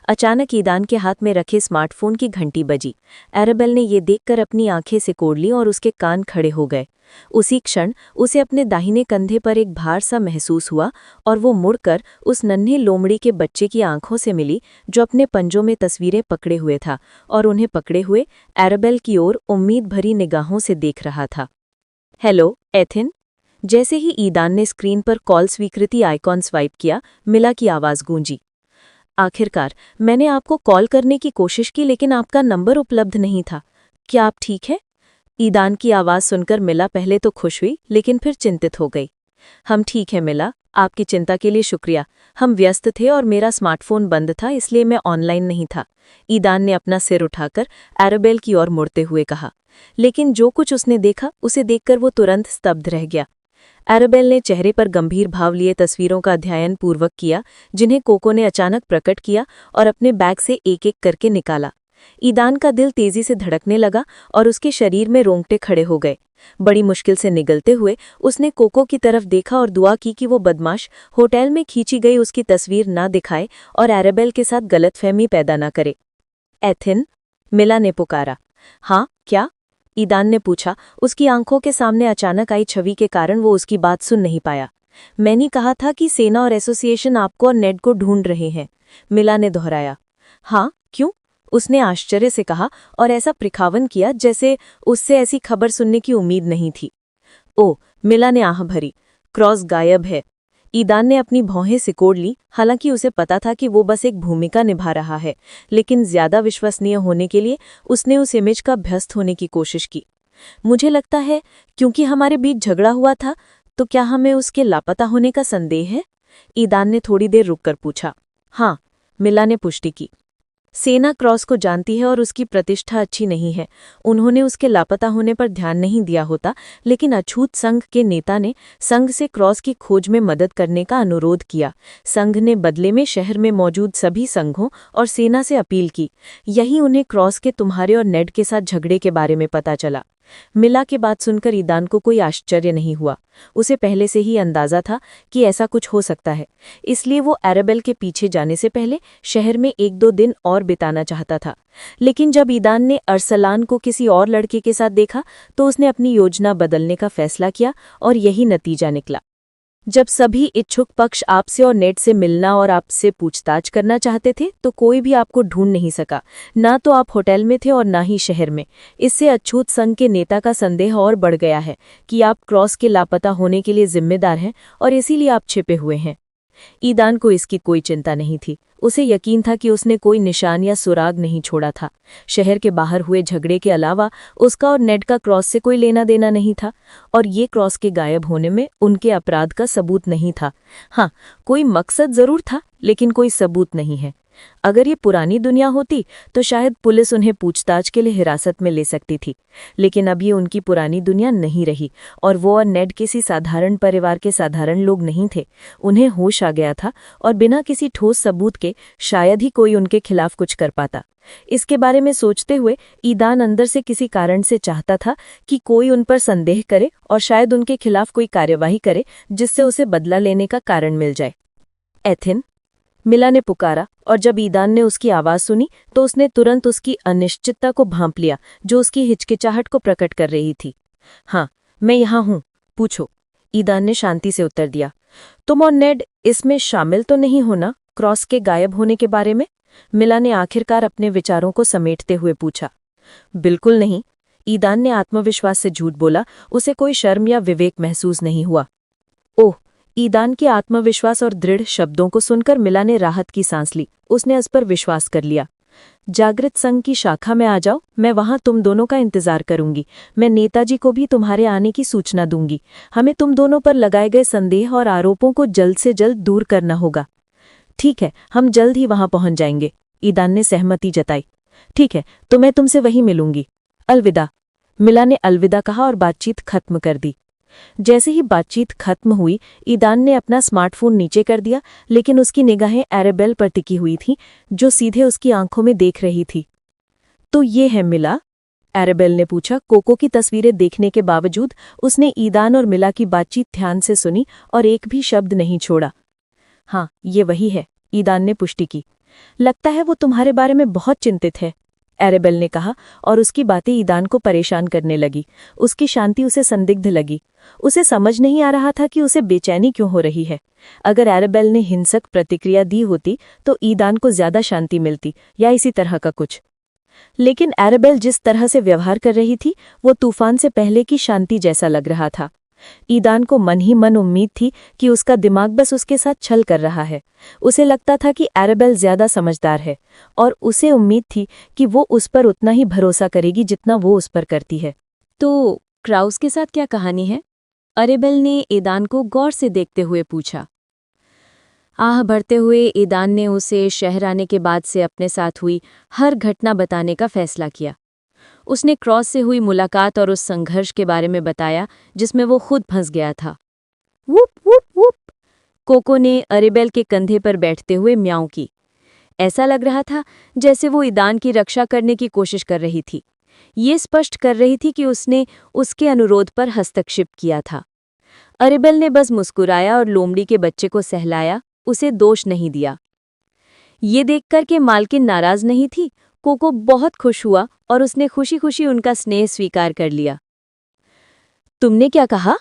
अचानक ईदान के हाथ में रखे स्मार्टफोन की घंटी बजी। एरेबेल ने ये देखकर अपनी आंखें सिकोड़ लीं और उसके कान खड़े हो गए। उसी क्षण उसे अपने दाहिने कंधे पर एक भार सा महसूस हुआ और वो मुड़कर उस नन्हे लोमड़ी के बच्चे की आंखों से मिली जो अपने पंजों में तस्वीरें पकड़े हुए था और उन्हें पकड़े हुए एरेबेल की ओर उम्मीद भरी निगाहों से देख रहा था। Hello, ethyne. जैसे ही ईदान ने स्क्रीन पर कॉल स्वीकृति आइकॉन स्वाइप किया, मिला की आवाज़ गूंजी। आखिरकार मैंने आपको कॉल करने की कोशिश की लेकिन आपका नंबर उपलब्ध नहीं था। क्या आप ठीक है? ईदान की आवाज़ सुनकर मिला पहले तो खुश हुई लेकिन फिर चिंतित हो गई। हम ठीक है मिला, आपकी चिंता के लिए शुक्रिया। हम व्यस्त थे और मेरा स्मार्टफोन बंद था इसलिए मैं ऑनलाइन नहीं था, ईदान ने अपना सिर उठाकर एरेबेल की ओर मुड़ते हुए कहा। लेकिन जो कुछ उसने देखा उसे देखकर वो तुरंत स्तब्ध रह गया। एराबेल ने चेहरे पर गंभीर भाव लिए तस्वीरों का अध्ययन पूर्वक किया, जिन्हें कोको ने अचानक प्रकट किया और अपने बैग से एक-एक करके निकाला। ईदान का दिल तेजी से धड़कने लगा और उसके शरीर में रोंगटे खड़े हो गए। बड़ी मुश्किल से निगलते हुए उसने कोको की तरफ देखा और दुआ की कि वो बदमाश होटल में खींची गई उसकी तस्वीर ना दिखाए और एराबेल के साथ गलतफहमी पैदा न करे। एथिन, मिला ने पुकारा। हाँ, क्या? ईदान ने पूछा। उसकी आंखों के सामने अचानक आई छवि के कारण वो उसकी बात सुन नहीं पाया। मैंने कहा था कि सेना और एसोसिएशन आपको और नेड को ढूंढ रहे हैं, मिला ने दोहराया। हाँ, क्यों? उसने आश्चर्य से कहा और ऐसा प्रखावन किया जैसे उससे ऐसी खबर सुनने की उम्मीद नहीं थी। ओ, मिला ने आह भरी। क्रॉस गायब है। ईदान ने अपनी भौहें सिकोड़ ली, हालांकि उसे पता था कि वो बस एक भूमिका निभा रहा है, लेकिन ज्यादा विश्वसनीय होने के लिए उसने उस इमेज का अभ्यस्त होने की कोशिश की। मुझे लगता है क्योंकि हमारे बीच झगड़ा हुआ था, तो क्या हमें उसके लापता होने का संदेह है? ईदान ने थोड़ी देर रुककर पूछा। हाँ, मिला ने पुष्टि की। सेना क्रॉस को जानती है और उसकी प्रतिष्ठा अच्छी नहीं है। उन्होंने उसके लापता होने पर ध्यान नहीं दिया होता, लेकिन अछूत संघ के नेता ने संघ से क्रॉस की खोज में मदद करने का अनुरोध किया। संघ ने बदले में शहर में मौजूद सभी संघों और सेना से अपील की। यही उन्हें क्रॉस के तुम्हारे और नेड के साथ झगड़े के बारे में पता चला। मिला के बात सुनकर ईदान को कोई आश्चर्य नहीं हुआ। उसे पहले से ही अंदाजा था कि ऐसा कुछ हो सकता है, इसलिए वो एराबेल के पीछे जाने से पहले शहर में 1-2 दिन और बिताना चाहता था। लेकिन जब ईदान ने अरसलान को किसी और लड़के के साथ देखा तो उसने अपनी योजना बदलने का फैसला किया और यही नतीजा निकला। जब सभी इच्छुक पक्ष आपसे और नेड से मिलना और आपसे पूछताछ करना चाहते थे तो कोई भी आपको ढूंढ नहीं सका। ना तो आप होटल में थे और ना ही शहर में। इससे अछूत संघ के नेता का संदेह और बढ़ गया है कि आप क्रॉस के लापता होने के लिए जिम्मेदार हैं और इसीलिए आप छिपे हुए हैं। ईदान को इसकी कोई चिंता नहीं थी। उसे यकीन था कि उसने कोई निशान या सुराग नहीं छोड़ा था। शहर के बाहर हुए झगड़े के अलावा उसका और नेड का क्रॉस से कोई लेना देना नहीं था और ये क्रॉस के गायब होने में उनके अपराध का सबूत नहीं था। हाँ, कोई मकसद जरूर था, लेकिन कोई सबूत नहीं है। अगर ये पुरानी दुनिया होती तो शायद पुलिस उन्हें पूछताछ के लिए हिरासत में ले सकती थी, लेकिन अब ये उनकी पुरानी दुनिया नहीं रही और वो और नेड किसी साधारण परिवार के साधारण लोग नहीं थे। उन्हें होश आ गया था और बिना किसी ठोस सबूत के शायद ही कोई उनके खिलाफ कुछ कर पाता। इसके बारे में सोचते हुए ईदान अंदर से किसी कारण से चाहता था कि कोई उन पर संदेह करे और शायद उनके खिलाफ कोई कार्यवाही करे जिससे उसे बदला लेने का कारण मिल जाए। एथिन, मिला ने पुकारा और जब ईदान ने उसकी आवाज सुनी तो उसने तुरंत उसकी अनिश्चितता को भांप लिया जो उसकी हिचकिचाहट को प्रकट कर रही थी। हाँ, मैं यहाँ हूँ, पूछो, ईदान ने शांति से उत्तर दिया। तुम और नेड इसमें शामिल तो नहीं हो ना, क्रॉस के गायब होने के बारे में? मिला ने आखिरकार अपने विचारों को समेटते हुए पूछा। बिल्कुल नहीं, ईदान ने आत्मविश्वास से झूठ बोला। उसे कोई शर्म या विवेक महसूस नहीं हुआ। ओह, ईदान के आत्मविश्वास और दृढ़ शब्दों को सुनकर मिला ने राहत की सांस ली। उसने इस पर विश्वास कर लिया। जागृत संघ की शाखा में आ जाओ, मैं वहां तुम दोनों का इंतजार करूंगी। मैं नेताजी को भी तुम्हारे आने की सूचना दूंगी। हमें तुम दोनों पर लगाए गए संदेह और आरोपों को जल्द से जल्द दूर करना होगा। ठीक है, हम जल्द ही वहां पहुंच जाएंगे, ईदान ने सहमति जताई। ठीक है, तो मैं तुमसे वहीं मिलूंगी। अलविदा, मिला ने अलविदा कहा और बातचीत खत्म कर दी। जैसे ही बातचीत खत्म हुई, ईदान ने अपना स्मार्टफोन नीचे कर दिया, लेकिन उसकी निगाहें एराबेल पर टिकी हुई थीं, जो सीधे उसकी आंखों में देख रही थी। तो ये है मिला? एराबेल ने पूछा। कोको की तस्वीरें देखने के बावजूद उसने ईदान और मिला की बातचीत ध्यान से सुनी और एक भी शब्द नहीं छोड़ा। हाँ, ये वही है, ईदान ने पुष्टि की। लगता है वो तुम्हारे बारे में बहुत चिंतित है, एराबेल ने कहा और उसकी बातें ईदान को परेशान करने लगी। उसकी शांति उसे संदिग्ध लगी। उसे समझ नहीं आ रहा था कि उसे बेचैनी क्यों हो रही है। अगर एराबेल ने हिंसक प्रतिक्रिया दी होती तो ईदान को ज्यादा शांति मिलती या इसी तरह का कुछ। लेकिन एराबेल जिस तरह से व्यवहार कर रही थी वो तूफान से पहले की शांति जैसा लग रहा था। ईदान को मन ही मन उम्मीद थी कि उसका दिमाग बस उसके साथ छल कर रहा है। उसे लगता था कि एराबेल ज्यादा समझदार है और उसे उम्मीद थी कि वो उस पर उतना ही भरोसा करेगी जितना वो उस पर करती है। तो क्राउस के साथ क्या कहानी है? एराबेल ने ईदान को गौर से देखते हुए पूछा। आह भरते हुए ईदान ने उसे शहर आने के बाद से अपने साथ हुई हर घटना बताने का फैसला किया। उसने क्रॉस से हुई मुलाकात और उस संघर्ष के बारे में बताया जिसमें वो खुद फंस गया था। वुप वुप वुप, कोको ने अरेबेल के कंधे पर बैठते हुए म्याऊं की। ऐसा लग रहा था जैसे वो ईदान की रक्षा करने की कोशिश कर रही थी। ये स्पष्ट कर रही थी कि उसने उसके अनुरोध पर हस्तक्षेप किया था। अरेबेल ने बस मुस्कुराया और लोमड़ी के बच्चे को सहलाया, उसे दोष नहीं दिया। ये देखकर के मालकिन नाराज नहीं थी, कोको बहुत खुश हुआ और उसने खुशी खुशी उनका स्नेह स्वीकार कर लिया। तुमने क्या कहा?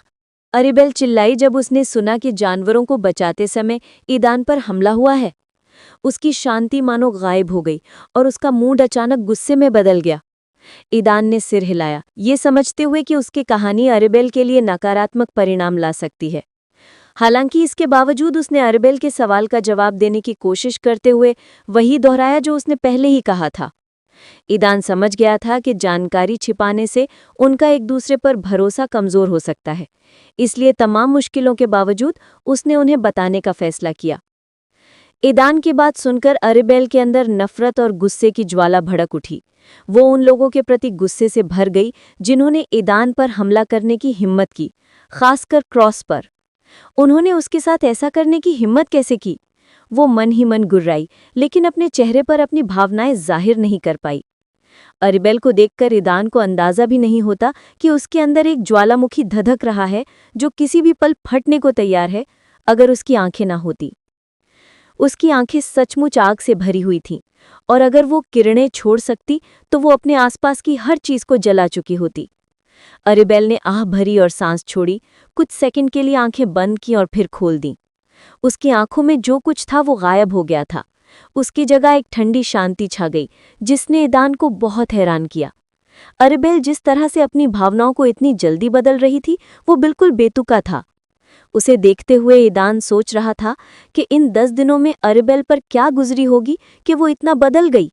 अरेबेल चिल्लाई जब उसने सुना कि जानवरों को बचाते समय ईदान पर हमला हुआ है। उसकी शांति मानो गायब हो गई और उसका मूड अचानक गुस्से में बदल गया। ईदान ने सिर हिलाया, ये समझते हुए कि उसकी कहानी अरेबेल के लिए नकारात्मक परिणाम ला सकती है। हालांकि इसके बावजूद उसने अरेबेल के सवाल का जवाब देने की कोशिश करते हुए वही दोहराया जो उसने पहले ही कहा था। ईदान समझ गया था कि जानकारी छिपाने से उनका एक दूसरे पर भरोसा कमजोर हो सकता है, इसलिए तमाम मुश्किलों के बावजूद उसने उन्हें बताने का फैसला किया। ईदान की बात सुनकर अरेबेल के अंदर नफरत और गुस्से की ज्वाला भड़क उठी। वो उन लोगों के प्रति गुस्से से भर गई जिन्होंने ईदान पर हमला करने की हिम्मत की, खासकर क्रॉस पर। उन्होंने उसके साथ ऐसा करने की हिम्मत कैसे की? वो मन ही मन गुर्राई, लेकिन अपने चेहरे पर अपनी भावनाएं जाहिर नहीं कर पाई। अरेबेल को देखकर ईदान को अंदाजा भी नहीं होता कि उसके अंदर एक ज्वालामुखी धधक रहा है जो किसी भी पल फटने को तैयार है अगर उसकी आंखें ना होती। उसकी आंखें सचमुच आग से भरी हुई थीं, और अगर वो किरणें छोड़ सकती तो वो अपने आसपास की हर चीज को जला चुकी होती। अरेबेल ने आह भरी और सांस छोड़ी, कुछ सेकंड के लिए आंखें बंद की और फिर खोल दी। उसकी आंखों में जो कुछ था वो गायब हो गया था। उसकी जगह एक ठंडी शांति छा गई जिसने ईदान को बहुत हैरान किया। अरेबेल जिस तरह से अपनी भावनाओं को इतनी जल्दी बदल रही थी वो बिल्कुल बेतुका था। उसे देखते हुए ईदान सोच रहा था कि इन 10 दिनों में अरेबेल पर क्या गुजरी होगी कि वो इतना बदल गई।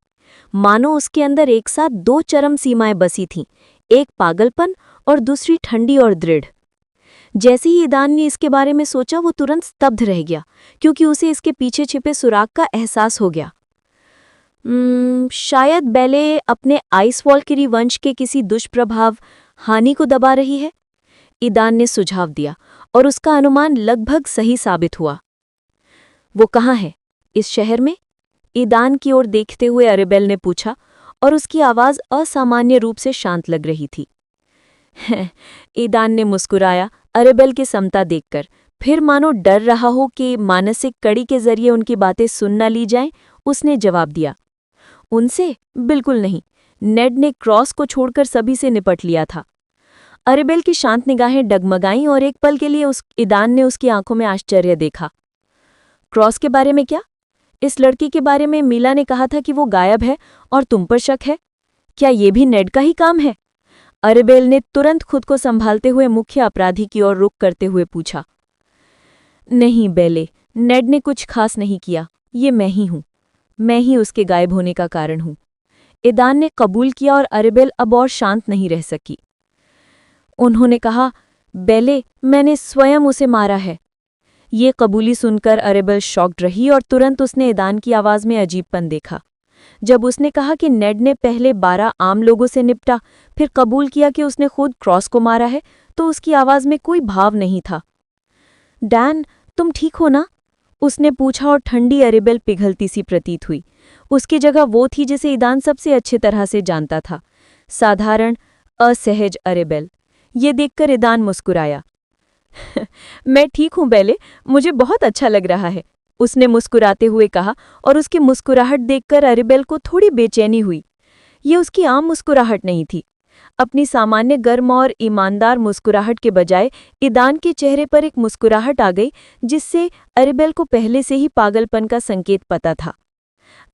मानो उसके अंदर एक साथ दो चरम सीमाएं बसी थीं, एक पागलपन और दूसरी ठंडी और दृढ़। जैसे ही ईदान ने इसके बारे में सोचा वो तुरंत स्तब्ध रह गया, क्योंकि उसे इसके पीछे छिपे सुराग का एहसास हो गया। शायद बेले अपने आइस वॉल्किरी वंश के किसी दुष्प्रभाव हानि को दबा रही है, ईदान ने सुझाव दिया, और उसका अनुमान लगभग सही साबित हुआ। वो कहाँ है? इस शहर में? ईदान की ओर देखते हुए अरेबेल ने पूछा, और उसकी आवाज असामान्य रूप से शांत लग रही थी। ईदान ने मुस्कुराया अरेबेल की समता देखकर, फिर मानो डर रहा हो कि मानसिक कड़ी के जरिए उनकी बातें सुन न ली जाएं, उसने जवाब दिया, उनसे बिल्कुल नहीं। नेड ने क्रॉस को छोड़कर सभी से निपट लिया था। अरेबेल की शांत निगाहें डगमगाईं और एक पल के लिए ईदान ने उसकी आंखों में आश्चर्य देखा। क्रॉस के बारे में क्या? इस लड़की के बारे में मीला ने कहा था कि वो गायब है और तुम पर शक है। क्या ये भी नेड का ही काम है? अरेबेल ने तुरंत खुद को संभालते हुए मुख्य अपराधी की ओर रुख करते हुए पूछा। नहीं बेले, नेड ने कुछ खास नहीं किया, ये मैं ही हूं। मैं ही उसके गायब होने का कारण हूं। ईदान ने कबूल किया और अरेबेल अब और शांत नहीं रह सकी। उन्होंने कहा, बेले, मैंने स्वयं उसे मारा है। ये कबूली सुनकर अरेबेल शॉक्ड रही और तुरंत उसने ईदान की आवाज में अजीबपन देखा। जब उसने कहा कि नेड ने पहले 12 आम लोगों से निपटा, फिर कबूल किया कि उसने खुद क्रॉस को मारा है, तो उसकी आवाज में कोई भाव नहीं था। डैन, तुम ठीक हो ना? उसने पूछा और ठंडी अरेबेल पिघलती सी प्रतीत हुई। उसकी जगह वो थी जिसे ईदान सबसे अच्छी तरह से जानता था, साधारण, असहज अरेबेल। ये देखकर ईदान मुस्कुराया। मैं ठीक हूं बेले, मुझे बहुत अच्छा लग रहा है, उसने मुस्कुराते हुए कहा, और उसकी मुस्कुराहट देखकर अरेबेल को थोड़ी बेचैनी हुई। ये उसकी आम मुस्कुराहट नहीं थी। अपनी सामान्य गर्म और ईमानदार मुस्कुराहट के बजाय ईदान के चेहरे पर एक मुस्कुराहट आ गई जिससे अरेबेल को पहले से ही पागलपन का संकेत पता था।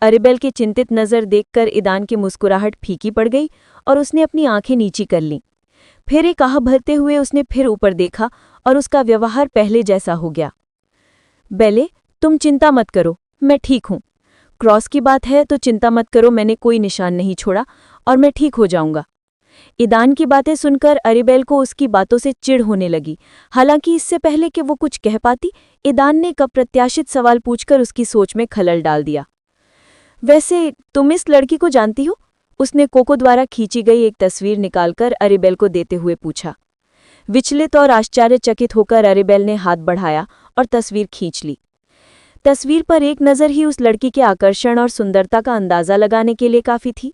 अरेबेल की चिंतित नज़र देखकर ईदान की मुस्कुराहट फीकी पड़ गई और उसने अपनी आंखें नीची कर लीं। फिर एक आह भरते हुए उसने फिर ऊपर देखा और उसका व्यवहार पहले जैसा हो गया। बेले, तुम चिंता मत करो, मैं ठीक हूं। क्रॉस की बात है तो चिंता मत करो, मैंने कोई निशान नहीं छोड़ा और मैं ठीक हो जाऊंगा। ईदान की बातें सुनकर अरेबेल को उसकी बातों से चिढ़ होने लगी। हालांकि इससे पहले कि वो कुछ कह पाती, ईदान ने एक अप्रत्याशित सवाल पूछकर उसकी सोच में खलल डाल दिया। वैसे तुम इस लड़की को जानती हो? उसने कोको द्वारा खींची गई एक तस्वीर निकालकर अरेबेल को देते हुए पूछा। विचलित और आश्चर्यचकित होकर अरेबेल ने हाथ बढ़ाया और तस्वीर खींच ली। तस्वीर पर एक नज़र ही उस लड़की के आकर्षण और सुंदरता का अंदाज़ा लगाने के लिए काफ़ी थी।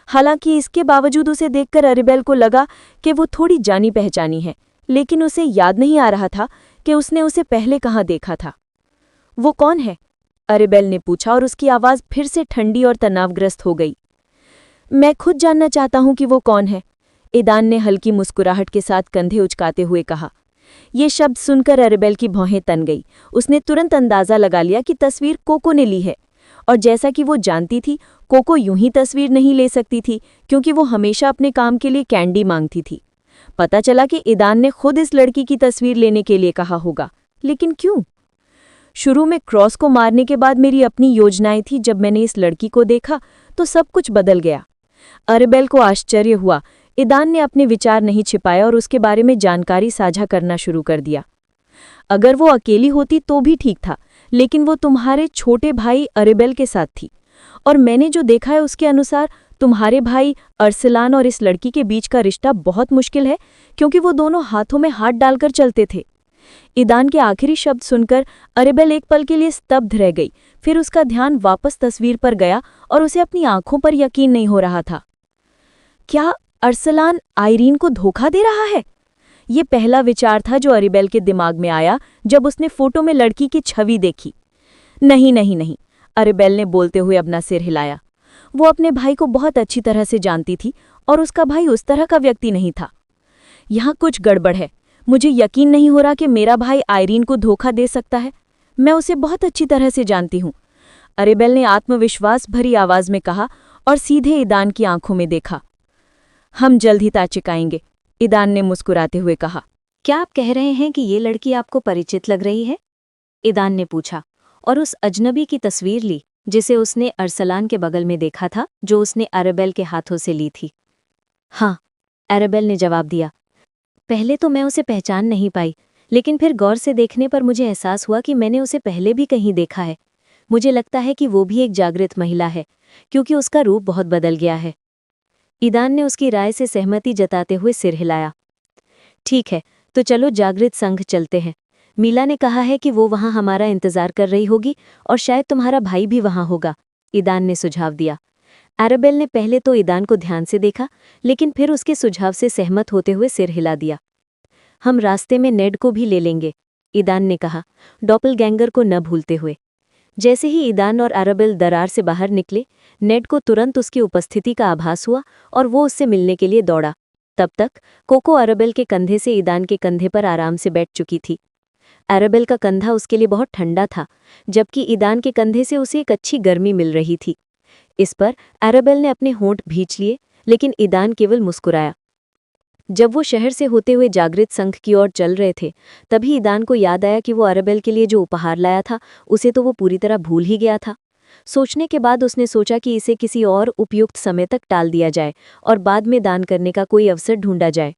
हालांकि इसके बावजूद उसे देखकर अरेबेल को लगा कि वो थोड़ी जानी पहचानी है, लेकिन उसे याद नहीं आ रहा था कि उसने उसे पहले कहाँ देखा था। वो कौन है? अरेबेल ने पूछा और उसकी आवाज़ फिर से ठंडी और तनावग्रस्त हो गई। मैं खुद जानना चाहता हूं कि वो कौन है, ईदान ने हल्की मुस्कुराहट के साथ कंधे उचकाते हुए कहा। ये शब्द सुनकर अरेबेल की भौहें तन गई। उसने तुरंत अंदाज़ा लगा लिया कि तस्वीर कोको ने ली है, और जैसा कि वो जानती थी, कोको यूं ही तस्वीर नहीं ले सकती थी, क्योंकि वो हमेशा अपने काम के लिए कैंडी मांगती थी। पता चला कि ईदान ने खुद इस लड़की की तस्वीर लेने के लिए कहा होगा, लेकिन क्यों? शुरू में क्रॉस को मारने के बाद मेरी अपनी योजनाएं थी। जब मैंने इस लड़की को देखा तो सब कुछ बदल गया। अरेबेल को आश्चर्य हुआ। ईदान ने अपने विचार नहीं छिपाए और उसके बारे में जानकारी साझा करना शुरू कर दिया। अगर वो अकेली होती तो भी ठीक था, लेकिन वो तुम्हारे छोटे भाई अरेबेल के साथ थी, और मैंने जो देखा है उसके अनुसार तुम्हारे भाई अरसलान और इस लड़की के बीच का रिश्ता बहुत मुश्किल है, क्योंकि वो दोनों हाथों में हाथ डालकर चलते थे। ईदान के आखिरी शब्द सुनकर अरेबेल एक पल के लिए स्तब्ध रह गई। फिर उसका ध्यान वापस तस्वीर पर गया और उसे अपनी आंखों पर यकीन नहीं हो रहा था। क्या अरसलान आयरीन को धोखा दे रहा है? ये पहला विचार था जो अरेबेल के दिमाग में आया जब उसने फोटो में लड़की की छवि देखी। नहीं नहीं नहीं, अरेबेल ने बोलते हुए अपना सिर हिलाया। वो अपने भाई को बहुत अच्छी तरह से जानती थी और उसका भाई उस तरह का व्यक्ति नहीं था। यहाँ कुछ गड़बड़ है। मुझे यकीन नहीं हो रहा कि मेरा भाई आयरीन को धोखा दे सकता है। मैं उसे बहुत अच्छी तरह से जानती हूँ, अरेबेल ने आत्मविश्वास भरी आवाज में कहा और सीधे ईदान की आंखों में देखा। हम जल्द ही ताचिक आएंगे, ईदान ने मुस्कुराते हुए कहा। क्या आप कह रहे हैं कि ये लड़की आपको परिचित लग रही है? ईदान ने पूछा और उस अजनबी की तस्वीर ली जिसे उसने अरसलान के बगल में देखा था, जो उसने अरेबेल के हाथों से ली थी। हाँ, अरेबेल ने जवाब दिया। पहले तो मैं उसे पहचान नहीं पाई, लेकिन फिर गौर से देखने पर मुझे एहसास हुआ कि मैंने उसे पहले भी कहीं देखा है। मुझे लगता है कि वो भी एक जागृत महिला है, क्योंकि उसका रूप बहुत बदल गया है। ईदान ने उसकी राय से सहमति जताते हुए सिर हिलाया। ठीक है, तो चलो जागृत संघ चलते हैं। मीला ने कहा है कि वो वहाँ हमारा इंतजार कर रही होगी और शायद तुम्हारा भाई भी वहाँ होगा, ईदान ने सुझाव दिया। अरेबेल ने पहले तो ईदान को ध्यान से देखा, लेकिन फिर उसके सुझाव से सहमत होते हुए सिर हिला दिया। हम रास्ते में नेड को भी ले लेंगे, ईदान ने कहा, डॉपलगैंगर को न भूलते हुए। जैसे ही ईदान और अरेबेल दरार से बाहर निकले, नेड को तुरंत उसकी उपस्थिति का आभास हुआ और वो उससे मिलने के लिए दौड़ा। तब तक कोको अरेबेल के कंधे से ईदान के कंधे पर आराम से बैठ चुकी थी। अरेबेल का कंधा उसके लिए बहुत ठंडा था, जबकि ईदान के कंधे से उसे एक अच्छी गर्मी मिल रही थी। इस पर अरेबेल ने अपने होंठ भींच लिए, लेकिन ईदान केवल मुस्कुराया। जब वो शहर से होते हुए जागृत संघ की ओर चल रहे थे, तभी ईदान को याद आया कि वो अरेबेल के लिए जो उपहार लाया था उसे तो वो पूरी तरह भूल ही गया था। सोचने के बाद उसने सोचा कि इसे किसी और उपयुक्त समय तक टाल दिया जाए और बाद में दान करने का कोई अवसर ढूंढा जाए।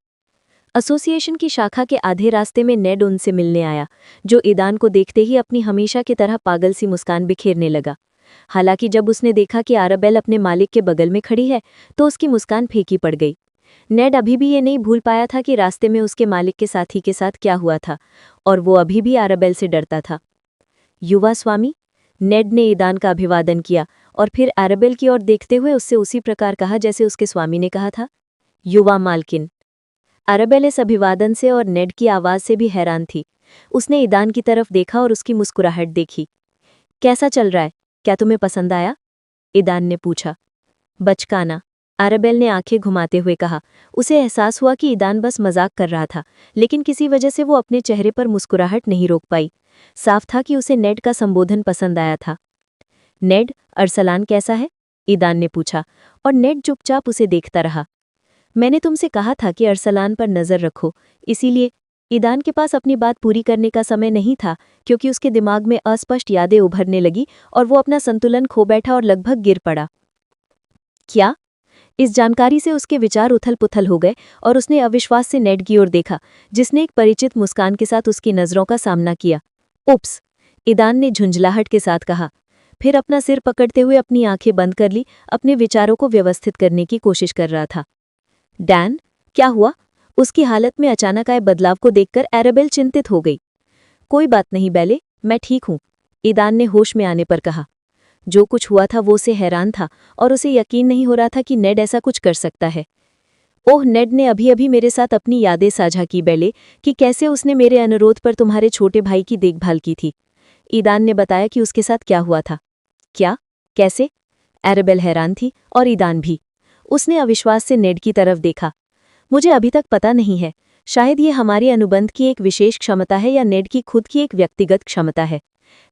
एसोसिएशन की शाखा के आधे रास्ते में नेड उनसे मिलने आया, जो ईदान को देखते ही अपनी हमेशा की तरह पागल सी मुस्कान बिखेरने लगा। हालांकि जब उसने देखा कि अरेबेल अपने मालिक के बगल में खड़ी है, तो उसकी मुस्कान फीकी पड़ गई। नेड अभी भी ये नहीं भूल पाया था कि रास्ते में उसके मालिक के साथी के साथ क्या हुआ था, और वो अभी भी अरेबेल से डरता था। युवा स्वामी, नेड ने ईदान का अभिवादन किया और फिर अरेबेल की ओर देखते हुए उससे उसी प्रकार कहा जैसे उसके स्वामी ने कहा था, युवा मालकिन। अरेबेल इस अभिवादन से और नेड की आवाज़ से भी हैरान थी। उसने ईदान की तरफ देखा और उसकी मुस्कुराहट देखी। कैसा चल रहा है? क्या तुम्हें पसंद आया? ईदान ने पूछा। बचकाना, अरेबेल ने आंखें घुमाते हुए कहा। उसे एहसास हुआ कि ईदान बस मजाक कर रहा था, लेकिन किसी वजह से वो अपने चेहरे पर मुस्कुराहट नहीं रोक पाई। साफ था कि उसे नेड का संबोधन पसंद आया था। नेड, अरसलान कैसा है? ईदान ने पूछा, और नेड चुपचाप उसे देखता रहा। मैंने तुमसे कहा था कि अरसलान पर नज़र रखो, इसीलिए। ईदान के पास अपनी बात पूरी करने का समय नहीं था, क्योंकि उसके दिमाग में अस्पष्ट यादें उभरने लगी और वो अपना संतुलन खो बैठा और लगभग गिर पड़ा। क्या? इस जानकारी से उसके विचार उथल पुथल हो गए और उसने अविश्वास से नेड की ओर देखा, जिसने एक परिचित मुस्कान के साथ उसकी नज़रों का सामना किया। उप्स, ईदान ने झुंझलाहट के साथ कहा। फिर अपना सिर पकड़ते हुए अपनी आंखें बंद कर ली, अपने विचारों को व्यवस्थित करने की कोशिश कर रहा था। डैन, क्या हुआ? उसकी हालत में अचानक आए बदलाव को देखकर एराबेल चिंतित हो गई। कोई बात नहीं बेले, मैं ठीक हूं, ईदान ने होश में आने पर कहा। जो कुछ हुआ था वो उसे हैरान था और उसे यकीन नहीं हो रहा था कि नेड ऐसा कुछ कर सकता है। ओह, नेड ने अभी अभी मेरे साथ अपनी यादें साझा की बेले, कि कैसे उसने मेरे अनुरोध पर तुम्हारे छोटे भाई की देखभाल की थी। ईदान ने बताया कि उसके साथ क्या हुआ था। क्या? कैसे? एराबेल हैरान थी और ईदान भी। उसने अविश्वास से नेड की तरफ देखा। मुझे अभी तक पता नहीं है, शायद ये हमारे अनुबंध की एक विशेष क्षमता है या नेड की खुद की एक व्यक्तिगत क्षमता है,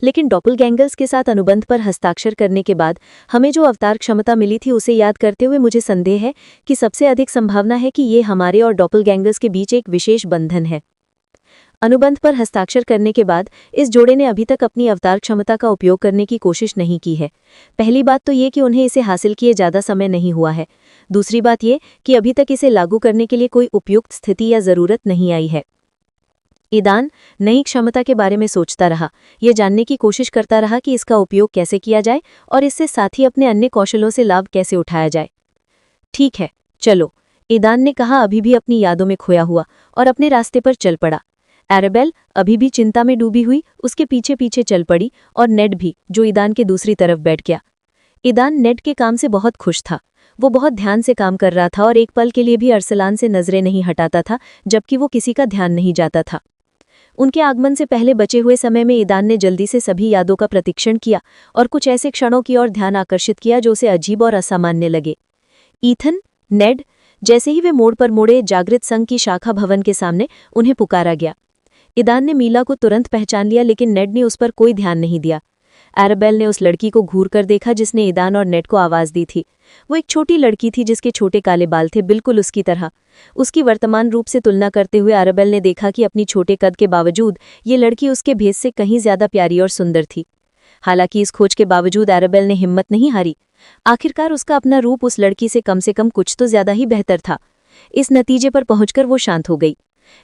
लेकिन डॉपलगैंगर्स के साथ अनुबंध पर हस्ताक्षर करने के बाद हमें जो अवतार क्षमता मिली थी उसे याद करते हुए मुझे संदेह है कि सबसे अधिक संभावना है कि ये हमारे और डॉपलगैंगर्स के बीच एक विशेष बंधन है। अनुबंध पर हस्ताक्षर करने के बाद इस जोड़े ने अभी तक अपनी अवतार क्षमता का उपयोग करने की कोशिश नहीं की है। पहली बात तो ये कि उन्हें इसे हासिल किए ज़्यादा समय नहीं हुआ है। दूसरी बात ये कि अभी तक इसे लागू करने के लिए कोई उपयुक्त स्थिति या ज़रूरत नहीं आई है। ईदान नई क्षमता के बारे में सोचता रहा, ये जानने की कोशिश करता रहा कि इसका उपयोग कैसे किया जाए और इससे साथ ही अपने अन्य कौशलों से लाभ कैसे उठाया जाए। ठीक है, चलो, ईदान ने कहा, अभी भी अपनी यादों में खोया हुआ, और अपने रास्ते पर चल पड़ा। एराबेल अभी भी चिंता में डूबी हुई उसके पीछे पीछे चल पड़ी, और नेड भी, जो ईदान के दूसरी तरफ बैठ गया। ईदान नेड के काम से बहुत खुश था। वो बहुत ध्यान से काम कर रहा था और एक पल के लिए भी अरसलान से नजरें नहीं हटाता था, जबकि वो किसी का ध्यान नहीं जाता था। उनके आगमन से पहले बचे हुए समय में ईदान ने जल्दी से सभी यादों का प्रतिक्षण किया और कुछ ऐसे क्षणों की ओर ध्यान आकर्षित किया जो उसे अजीब और असामान्य लगे। ईथन, नेड, जैसे ही वे मोड़ पर मुड़े, जागृत संघ की शाखा भवन के सामने उन्हें पुकारा गया। ईदान ने मीला को तुरंत पहचान लिया, लेकिन नेड ने उस पर कोई ध्यान नहीं दिया। एराबेल ने उस लड़की को घूर कर देखा जिसने ईदान और नेड को आवाज दी थी। वो एक छोटी लड़की थी जिसके छोटे काले बाल थे, बिल्कुल उसकी तरह। उसकी वर्तमान रूप से तुलना करते हुए एराबेल ने देखा कि अपनी छोटे कद के बावजूद ये लड़की उसके भेस से कहीं ज्यादा प्यारी और सुंदर थी। हालांकि इस खोज के बावजूद एराबेल ने हिम्मत नहीं हारी। आखिरकार उसका अपना रूप उस लड़की से कम कुछ तो ज्यादा ही बेहतर था। इस नतीजे पर पहुंचकर वो शांत हो गई,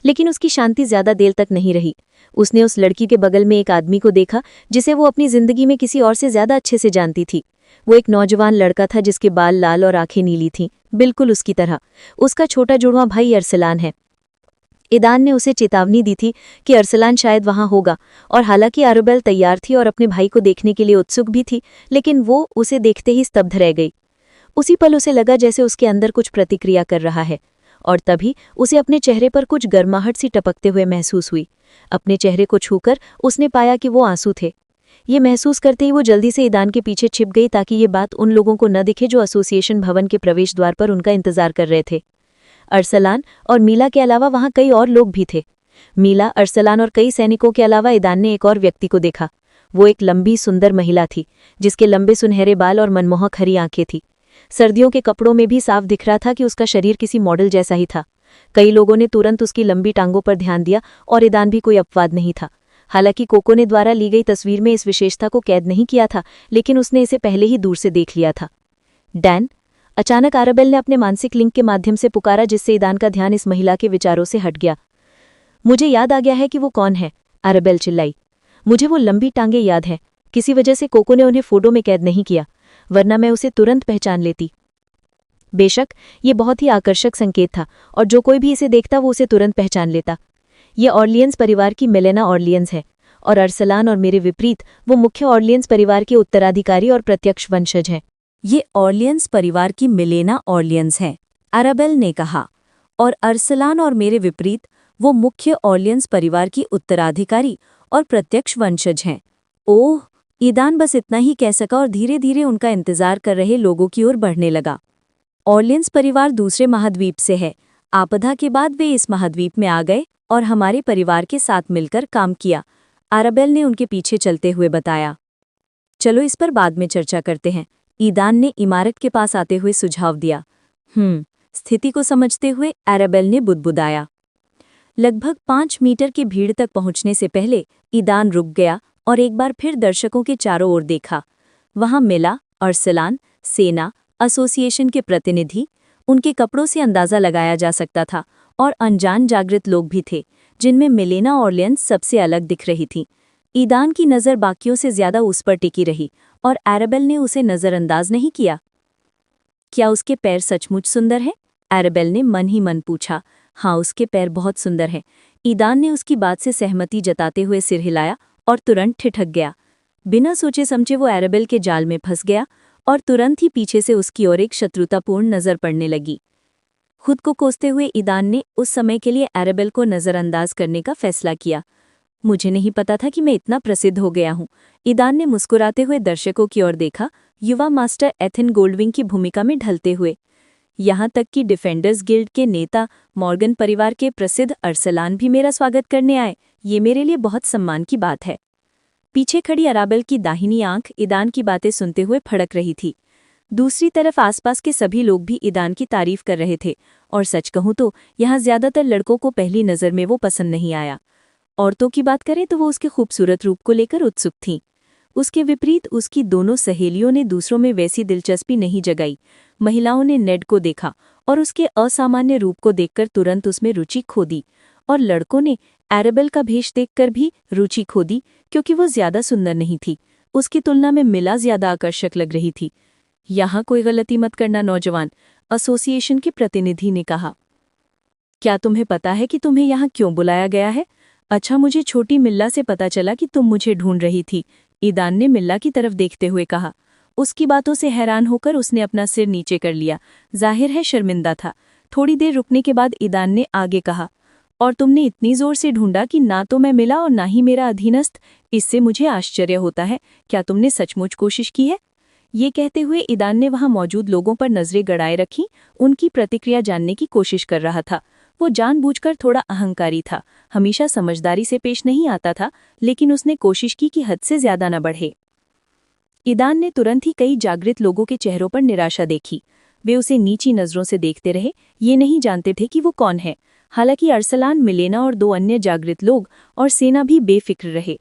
लेकिन उसकी शांति ज्यादा देर तक नहीं रही। उसने उस लड़की के बगल में एक आदमी को देखा जिसे वो अपनी जिंदगी में किसी और से ज्यादा अच्छे से जानती थी। वो एक नौजवान लड़का था जिसके बाल लाल और आंखें नीली थीं, बिल्कुल उसकी तरह। उसका छोटा जुड़वां भाई अरसलान है। ईदान ने उसे चेतावनी दी थी कि अरसलान शायद वहां होगा, और हालांकि एराबेल तैयार थी और अपने भाई को देखने के लिए उत्सुक भी थी, लेकिन वो उसे देखते ही स्तब्ध रह गई। उसी पल उसे लगा जैसे उसके अंदर कुछ प्रतिक्रिया कर रहा है, और तभी उसे अपने चेहरे पर कुछ गर्माहट सी टपकते हुए महसूस हुई। अपने चेहरे को छूकर उसने पाया कि वो आंसू थे। ये महसूस करते ही वो जल्दी से ईदान के पीछे छिप गई ताकि ये बात उन लोगों को न दिखे जो एसोसिएशन भवन के प्रवेश द्वार पर उनका इंतजार कर रहे थे। अरसलान और मीला के अलावा वहां कई और लोग भी थे। मीला, अरसलान और कई सैनिकों के अलावा ईदान ने एक और व्यक्ति को देखा। वो एक लंबी सुंदर महिला थी जिसके लंबे सुनहरे बाल और मनमोहक हरी आंखें थी। सर्दियों के कपड़ों में भी साफ दिख रहा था कि उसका शरीर किसी मॉडल जैसा ही था। कई लोगों ने तुरंत उसकी लंबी टांगों पर ध्यान दिया, और ईदान भी कोई अपवाद नहीं था। हालांकि कोको ने द्वारा ली गई तस्वीर में इस विशेषता को कैद नहीं किया था, लेकिन उसने इसे पहले ही दूर से देख लिया था। डैन, अचानक एराबेल ने अपने मानसिक लिंक के माध्यम से पुकारा, जिससे ईदान का ध्यान इस महिला के विचारों से हट गया। मुझे याद आ गया है कि वो कौन है, एराबेल चिल्लाई। मुझे वो लंबी टांगें याद है। किसी वजह से कोको ने उन्हें फोटो में कैद नहीं किया, वरना मैं उसे तुरंत पहचान लेती। बेशक ये बहुत ही आकर्षक संकेत था, और जो कोई भी इसे देखता वो उसे तुरंत पहचान लेता। ये ऑर्लियंस परिवार की मिलेना ऑर्लियंस है, और अरसलान और मेरे विपरीत वो मुख्य ऑर्लियंस परिवार के उत्तराधिकारी और प्रत्यक्ष वंशज हैं। ये ऑर्लियंस परिवार की मिलेना ऑर्लियंस हैं, एराबेल ने कहा, और अरसलान और मेरे विपरीत वो मुख्य ऑर्लियंस परिवार की उत्तराधिकारी और प्रत्यक्ष वंशज हैं। ओह, ईदान बस इतना ही कह सका और धीरे धीरे उनका इंतजार कर रहे लोगों की ओर बढ़ने लगा। ऑर्लियंस परिवार दूसरे महाद्वीप से है। आपदा के बाद वे इस महाद्वीप में आ गए और हमारे परिवार के साथ मिलकर काम किया, एराबेल ने उनके पीछे चलते हुए बताया। चलो इस पर बाद में चर्चा करते हैं, ईदान ने इमारत के पास आते हुए सुझाव दिया। स्थिति को समझते हुए एराबेल ने बुदबुदाया। लगभग 5 मीटर की भीड़ तक पहुंचने से पहले ईदान रुक गया और एक बार फिर दर्शकों के चारों ओर देखा। वहां मिला, अरसलान, सेना, एसोसिएशन के प्रतिनिधि, उनके कपड़ों से अंदाजा लगाया जा सकता था, और अनजान जागृत लोग भी थे जिनमें मिलेना ऑर्लियंस सबसे अलग दिख रही थी। ईदान की नज़र बाकियों से ज्यादा उस पर टिकी रही और एरेबेल ने उसे नज़रअंदाज नहीं किया। क्या उसके पैर सचमुच सुंदर हैं? एरेबेल ने मन ही मन पूछा। हाँ, उसके पैर बहुत सुंदर हैं। ईदान ने उसकी बात से सहमति जताते हुए सिर हिलाया और तुरंत ठिठक गया। बिना सोचे समझे वो एरेबेल के जाल में फंस गया और तुरंत ही पीछे से उसकी ओर एक शत्रुतापूर्ण नज़र पड़ने लगी। खुद को कोसते हुए ईदान ने उस समय के लिए एरेबेल को नज़रअंदाज करने का फैसला किया। मुझे नहीं पता था कि मैं इतना प्रसिद्ध हो गया हूँ। ईदान ने मुस्कुराते हुए दर्शकों की ओर देखा, युवा मास्टर एथिन गोल्डविंग की भूमिका में ढलते हुए। यहाँ तक कि डिफेंडर्स गिल्ड के नेता मॉर्गन परिवार के प्रसिद्ध अरसलान भी मेरा स्वागत करने आए। ये मेरे लिए बहुत सम्मान की बात है। पीछे खड़ी अराबेल की दाहिनी आंख ईदान की बातें सुनते हुए फड़क रही थी। दूसरी तरफ आसपास के सभी लोग भी ईदान की तारीफ कर रहे थे और सच कहूं तो यहाँ ज्यादातर लड़कों को पहली नज़र में वो पसंद नहीं आया। औरतों की बात करें तो वो उसके खूबसूरत रूप को लेकर उत्सुक थीं। उसके विपरीत उसकी दोनों सहेलियों ने दूसरों में वैसी दिलचस्पी नहीं जगाई। महिलाओं ने नेड को देखा और उसके असामान्य रूप को देखकर तुरंत उसमें रुचि खो दी, और लड़कों ने एरेबेल का भेष देखकर भी रुचि खो दी, क्योंकि वो ज्यादा सुंदर नहीं थी। उसकी तुलना में मिला ज्यादा आकर्षक लग रही थी। यहाँ कोई गलती मत करना नौजवान, एसोसिएशन के प्रतिनिधि ने कहा। क्या तुम्हें पता है कि तुम्हें यहाँ क्यों बुलाया गया है? अच्छा, मुझे छोटी मिल्ला से पता चला कि तुम मुझे ढूंढ रही थी, ईदान ने मिल्ला की तरफ देखते हुए कहा। उसकी बातों से हैरान होकर उसने अपना सिर नीचे कर लिया। जाहिर है शर्मिंदा था। थोड़ी देर रुकने के बाद ईदान ने आगे कहा, और तुमने इतनी जोर से ढूंढा कि ना तो मैं मिला और ना ही मेरा अधीनस्थ। इससे मुझे आश्चर्य होता है। क्या तुमने सचमुच कोशिश की है? ये कहते हुए ईदान ने वहां मौजूद लोगों पर नजरें गड़ाए रखीं। उनकी प्रतिक्रिया जानने की कोशिश कर रहा था। वो जानबूझकर थोड़ा अहंकारी था, हमेशा समझदारी से पेश नहीं आता था, लेकिन उसने कोशिश की कि हद से ज्यादा न बढ़े। ईदान ने तुरंत ही कई जागृत लोगों के चेहरों पर निराशा देखी। वे उसे नीची नजरों से देखते रहे, ये नहीं जानते थे कि वो कौन है। हालांकि अरसलान, मिलेना और 2 अन्य जागृत लोग और सेना भी बेफिक्र रहे।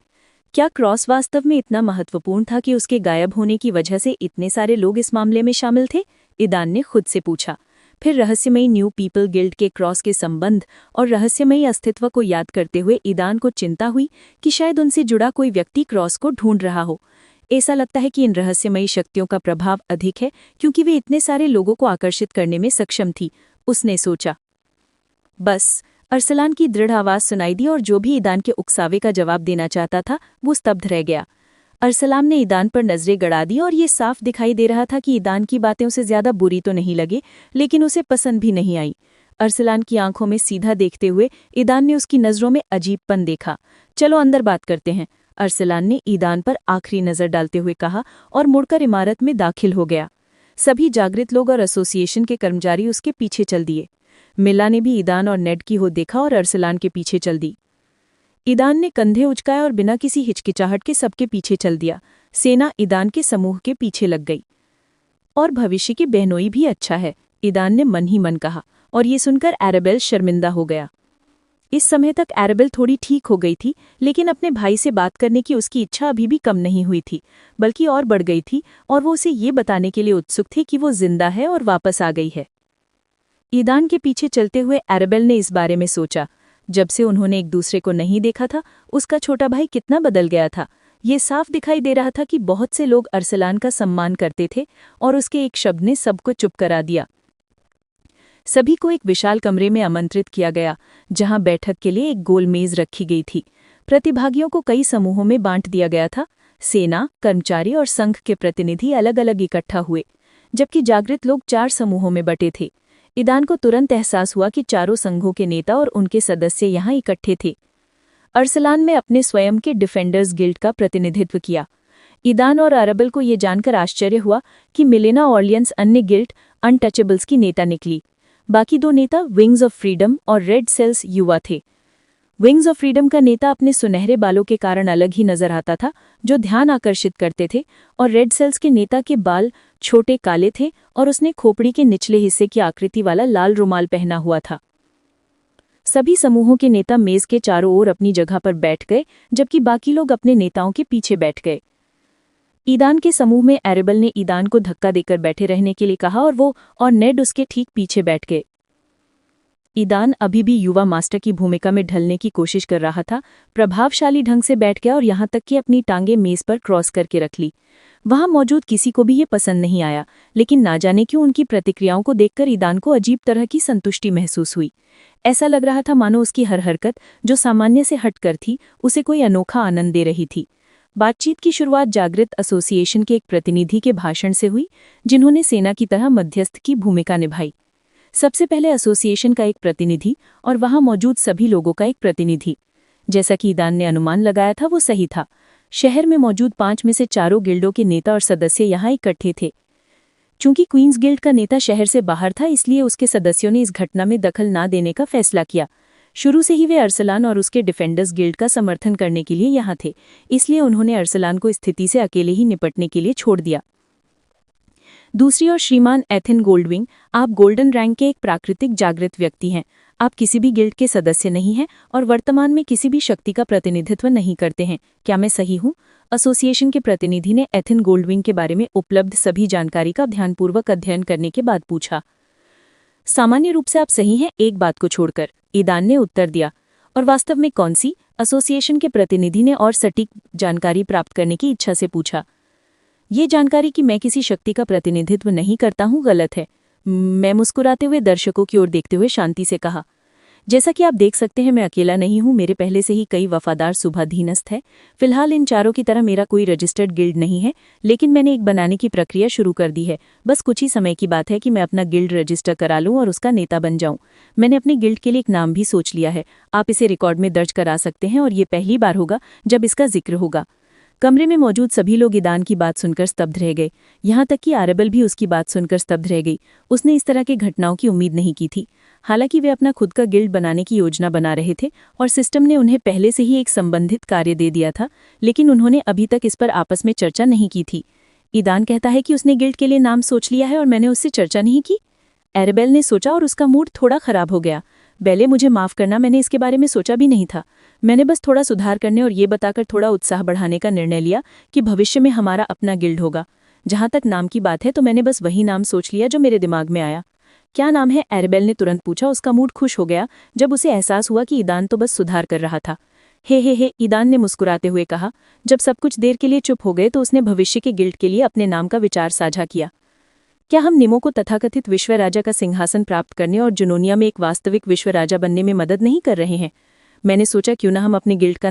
क्या क्रॉस वास्तव में इतना महत्वपूर्ण था कि उसके गायब होने की वजह से इतने सारे लोग इस मामले में शामिल थे? ईदान ने खुद से पूछा। फिर रहस्यमयी न्यू पीपल गिल्ड के क्रॉस के संबंध और रहस्यमयी अस्तित्व को याद करते हुए ईदान को चिंता हुई कि शायद उनसे जुड़ा कोई व्यक्ति क्रॉस को ढूंढ रहा हो। ऐसा लगता है कि इन रहस्यमयी शक्तियों का प्रभाव अधिक है क्योंकि वे इतने सारे लोगों को आकर्षित करने में सक्षम थी, उसने सोचा। बस अरसलान की दृढ़ आवाज सुनाई दी और जो भी ईदान के उकसावे का जवाब देना चाहता था वो स्तब्ध रह गया। अरसलान ने ईदान पर नजरें गड़ा दी और ये साफ दिखाई दे रहा था कि ईदान की बातें उसे ज्यादा बुरी तो नहीं लगे, लेकिन उसे पसंद भी नहीं आई। अरसलान की आंखों में सीधा देखते हुए ईदान ने उसकी नजरों में अजीबपन देखा। चलो अंदर बात करते हैं, अरसलान ने ईदान पर आखिरी नजर डालते हुए कहा और मुड़कर इमारत में दाखिल हो गया। सभी जागृत लोग और एसोसिएशन के कर्मचारी उसके पीछे चल दिए। मिल्ला ने भी ईदान और नेड की हो देखा और अरसलान के पीछे चल दी। ईदान ने कंधे उचकाए और बिना किसी हिचकिचाहट के सबके पीछे चल दिया। सेना ईदान के समूह के पीछे लग गई। और भविष्य की बहनोई भी अच्छा है, ईदान ने मन ही मन कहा, और ये सुनकर एरेबेल शर्मिंदा हो गया। इस समय तक एरेबेल थोड़ी ठीक हो गई थी, लेकिन अपने भाई से बात करने की उसकी इच्छा अभी भी कम नहीं हुई थी, बल्कि और बढ़ गई थी, और वो उसे ये बताने के लिए उत्सुक थी कि वो जिंदा है और वापस आ गई है। ईदान के पीछे चलते हुए एरेबेल ने इस बारे में सोचा। जब से उन्होंने एक दूसरे को नहीं देखा था, उसका छोटा भाई कितना बदल गया था। ये साफ दिखाई दे रहा था कि बहुत से लोग अरसलान का सम्मान करते थे और उसके एक शब्द ने सबको चुप करा दिया। सभी को एक विशाल कमरे में आमंत्रित किया गया, जहां बैठक के लिए एक गोल मेज रखी गई थी। प्रतिभागियों को कई समूहों में बांट दिया गया था। सेना, कर्मचारी और संघ के प्रतिनिधि अलग अलग इकट्ठा हुए, जबकि जागृत लोग 4 समूहों में बटे थे। ईदान को तुरंत एहसास हुआ कि चारों संघों के नेता और उनके सदस्य यहाँ इकट्ठे थे। अरसलान में अपने स्वयं के डिफेंडर्स गिल्ड का प्रतिनिधित्व किया। ईदान और अरेबेल को ये जानकर आश्चर्य हुआ कि मिलेना ऑर्लियंस अन्य गिल्ड अनटचेबल्स की नेता निकली। बाकी 2 नेता विंग्स ऑफ फ्रीडम और रेड सेल्स युवा थे। विंग्स ऑफ फ्रीडम का नेता अपने सुनहरे बालों के कारण अलग ही नजर आता था, जो ध्यान आकर्षित करते थे, और रेड सेल्स के नेता के बाल छोटे काले थे और उसने खोपड़ी के निचले हिस्से की आकृति वाला लाल रुमाल पहना हुआ था। सभी समूहों के नेता मेज के चारों ओर अपनी जगह पर बैठ गए, जबकि बाकी लोग अपने नेताओं के पीछे बैठ गए। ईदान के समूह में एरेबेल ने ईदान को धक्का देकर बैठे रहने के लिए कहा और वो और नेड उसके ठीक पीछे बैठ गए। ईदान अभी भी युवा मास्टर की भूमिका में ढलने की कोशिश कर रहा था, प्रभावशाली ढंग से बैठ गया और यहाँ तक कि अपनी टांगें मेज पर क्रॉस करके रख ली। वहां मौजूद किसी को भी ये पसंद नहीं आया, लेकिन ना जाने क्यों उनकी प्रतिक्रियाओं को देखकर ईदान को अजीब तरह की संतुष्टि महसूस हुई। ऐसा लग रहा था मानो उसकी हर हरकत, जो सामान्य से हटकर थी, उसे कोई अनोखा आनंद दे रही थी। बातचीत की शुरुआत जागृत एसोसिएशन के एक प्रतिनिधि के भाषण से हुई, जिन्होंने सेना की तरह मध्यस्थ की भूमिका निभाई। सबसे पहले एसोसिएशन का एक प्रतिनिधि और वहां मौजूद सभी लोगों का एक प्रतिनिधि। जैसा कि ईदान ने अनुमान लगाया था, वो सही था। शहर में मौजूद 5 में से 4 गिल्डों के नेता और सदस्य यहाँ इकट्ठे थे। चूंकि क्वींस गिल्ड का नेता शहर से बाहर था, इसलिए उसके सदस्यों ने इस घटना में दखल ना देने का फैसला किया। शुरू से ही वे अरसलान और उसके डिफेंडर्स गिल्ड का समर्थन करने के लिए यहाँ थे, इसलिए उन्होंने अरसलान को स्थिति से अकेले ही निपटने के लिए छोड़ दिया। दूसरी ओर श्रीमान एथिन गोल्डविंग, आप गोल्डन रैंक के एक प्राकृतिक जागृत व्यक्ति हैं। आप किसी भी गिल्ड के सदस्य नहीं हैं और वर्तमान में किसी भी शक्ति का प्रतिनिधित्व नहीं करते हैं। क्या मैं सही हूँ? एसोसिएशन के प्रतिनिधि ने एथिन गोल्डविंग के बारे में उपलब्ध सभी जानकारी का ध्यानपूर्वक अध्ययन करने के बाद पूछा। सामान्य रूप से आप सही हैं, एक बात को छोड़कर, ईदान ने उत्तर दिया। और वास्तव में कौन सी? एसोसिएशन के प्रतिनिधि ने और सटीक जानकारी प्राप्त करने की इच्छा से पूछा। ये जानकारी कि मैं किसी शक्ति का प्रतिनिधित्व नहीं करता हूँ गलत है। मैं मुस्कुराते हुए दर्शकों की ओर देखते हुए शांति से कहा, जैसा कि आप देख सकते हैं मैं अकेला नहीं हूँ, मेरे पहले से ही कई वफादार सुभाधीनस्थ हैं। फिलहाल इन चारों की तरह मेरा कोई रजिस्टर्ड गिल्ड नहीं है, लेकिन मैंने एक बनाने की प्रक्रिया शुरू कर दी है। बस कुछ ही समय की बात है कि मैं अपना गिल्ड रजिस्टर करा लूँ और उसका नेता बन जाऊँ। मैंने अपने गिल्ड के लिए एक नाम भी सोच लिया है, आप इसे रिकॉर्ड में दर्ज करा सकते हैं और ये पहली बार होगा जब इसका जिक्र होगा। कमरे में मौजूद सभी लोग ईदान की बात सुनकर स्तब्ध रह गए, यहाँ तक कि आरेबल भी उसकी बात सुनकर स्तब्ध रह गई। उसने इस तरह की घटनाओं की उम्मीद नहीं की थी। हालांकि वे अपना खुद का गिल्ड बनाने की योजना बना रहे थे और सिस्टम ने उन्हें पहले से ही एक संबंधित कार्य दे दिया था, लेकिन उन्होंने अभी तक इस पर आपस में चर्चा नहीं की थी। ईदान कहता है कि उसने गिल्ड के लिए नाम सोच लिया है और मैंने उससे चर्चा नहीं की। एरेबेल ने सोचा और उसका मूड थोड़ा खराब हो गया। बेले, मुझे माफ करना, मैंने इसके बारे में सोचा भी नहीं था। मैंने बस थोड़ा सुधार करने और ये बताकर थोड़ा उत्साह बढ़ाने का निर्णय लिया कि भविष्य में हमारा अपना गिल्ड होगा। जहाँ तक नाम की बात है तो मैंने बस वही नाम सोच लिया जो मेरे दिमाग में आया। क्या नाम है? एरेबेल ने तुरंत पूछा। उसका मूड खुश हो गया जब उसे एहसास हुआ कि ईदान तो बस सुधार कर रहा था। हे, ईदान ने मुस्कुराते हुए कहा। जब सब कुछ देर के लिए चुप हो गए तो उसने भविष्य के गिल्ड के लिए अपने नाम का विचार साझा किया। क्या हम निमो को तथाकथित विश्व राजा का सिंहासन प्राप्त करने और जुनोनिया में एक वास्तविक विश्व राजा बनने में मदद नहीं कर रहे हैं? मैंने सोचा क्यों ना हम अपने गिल्ड का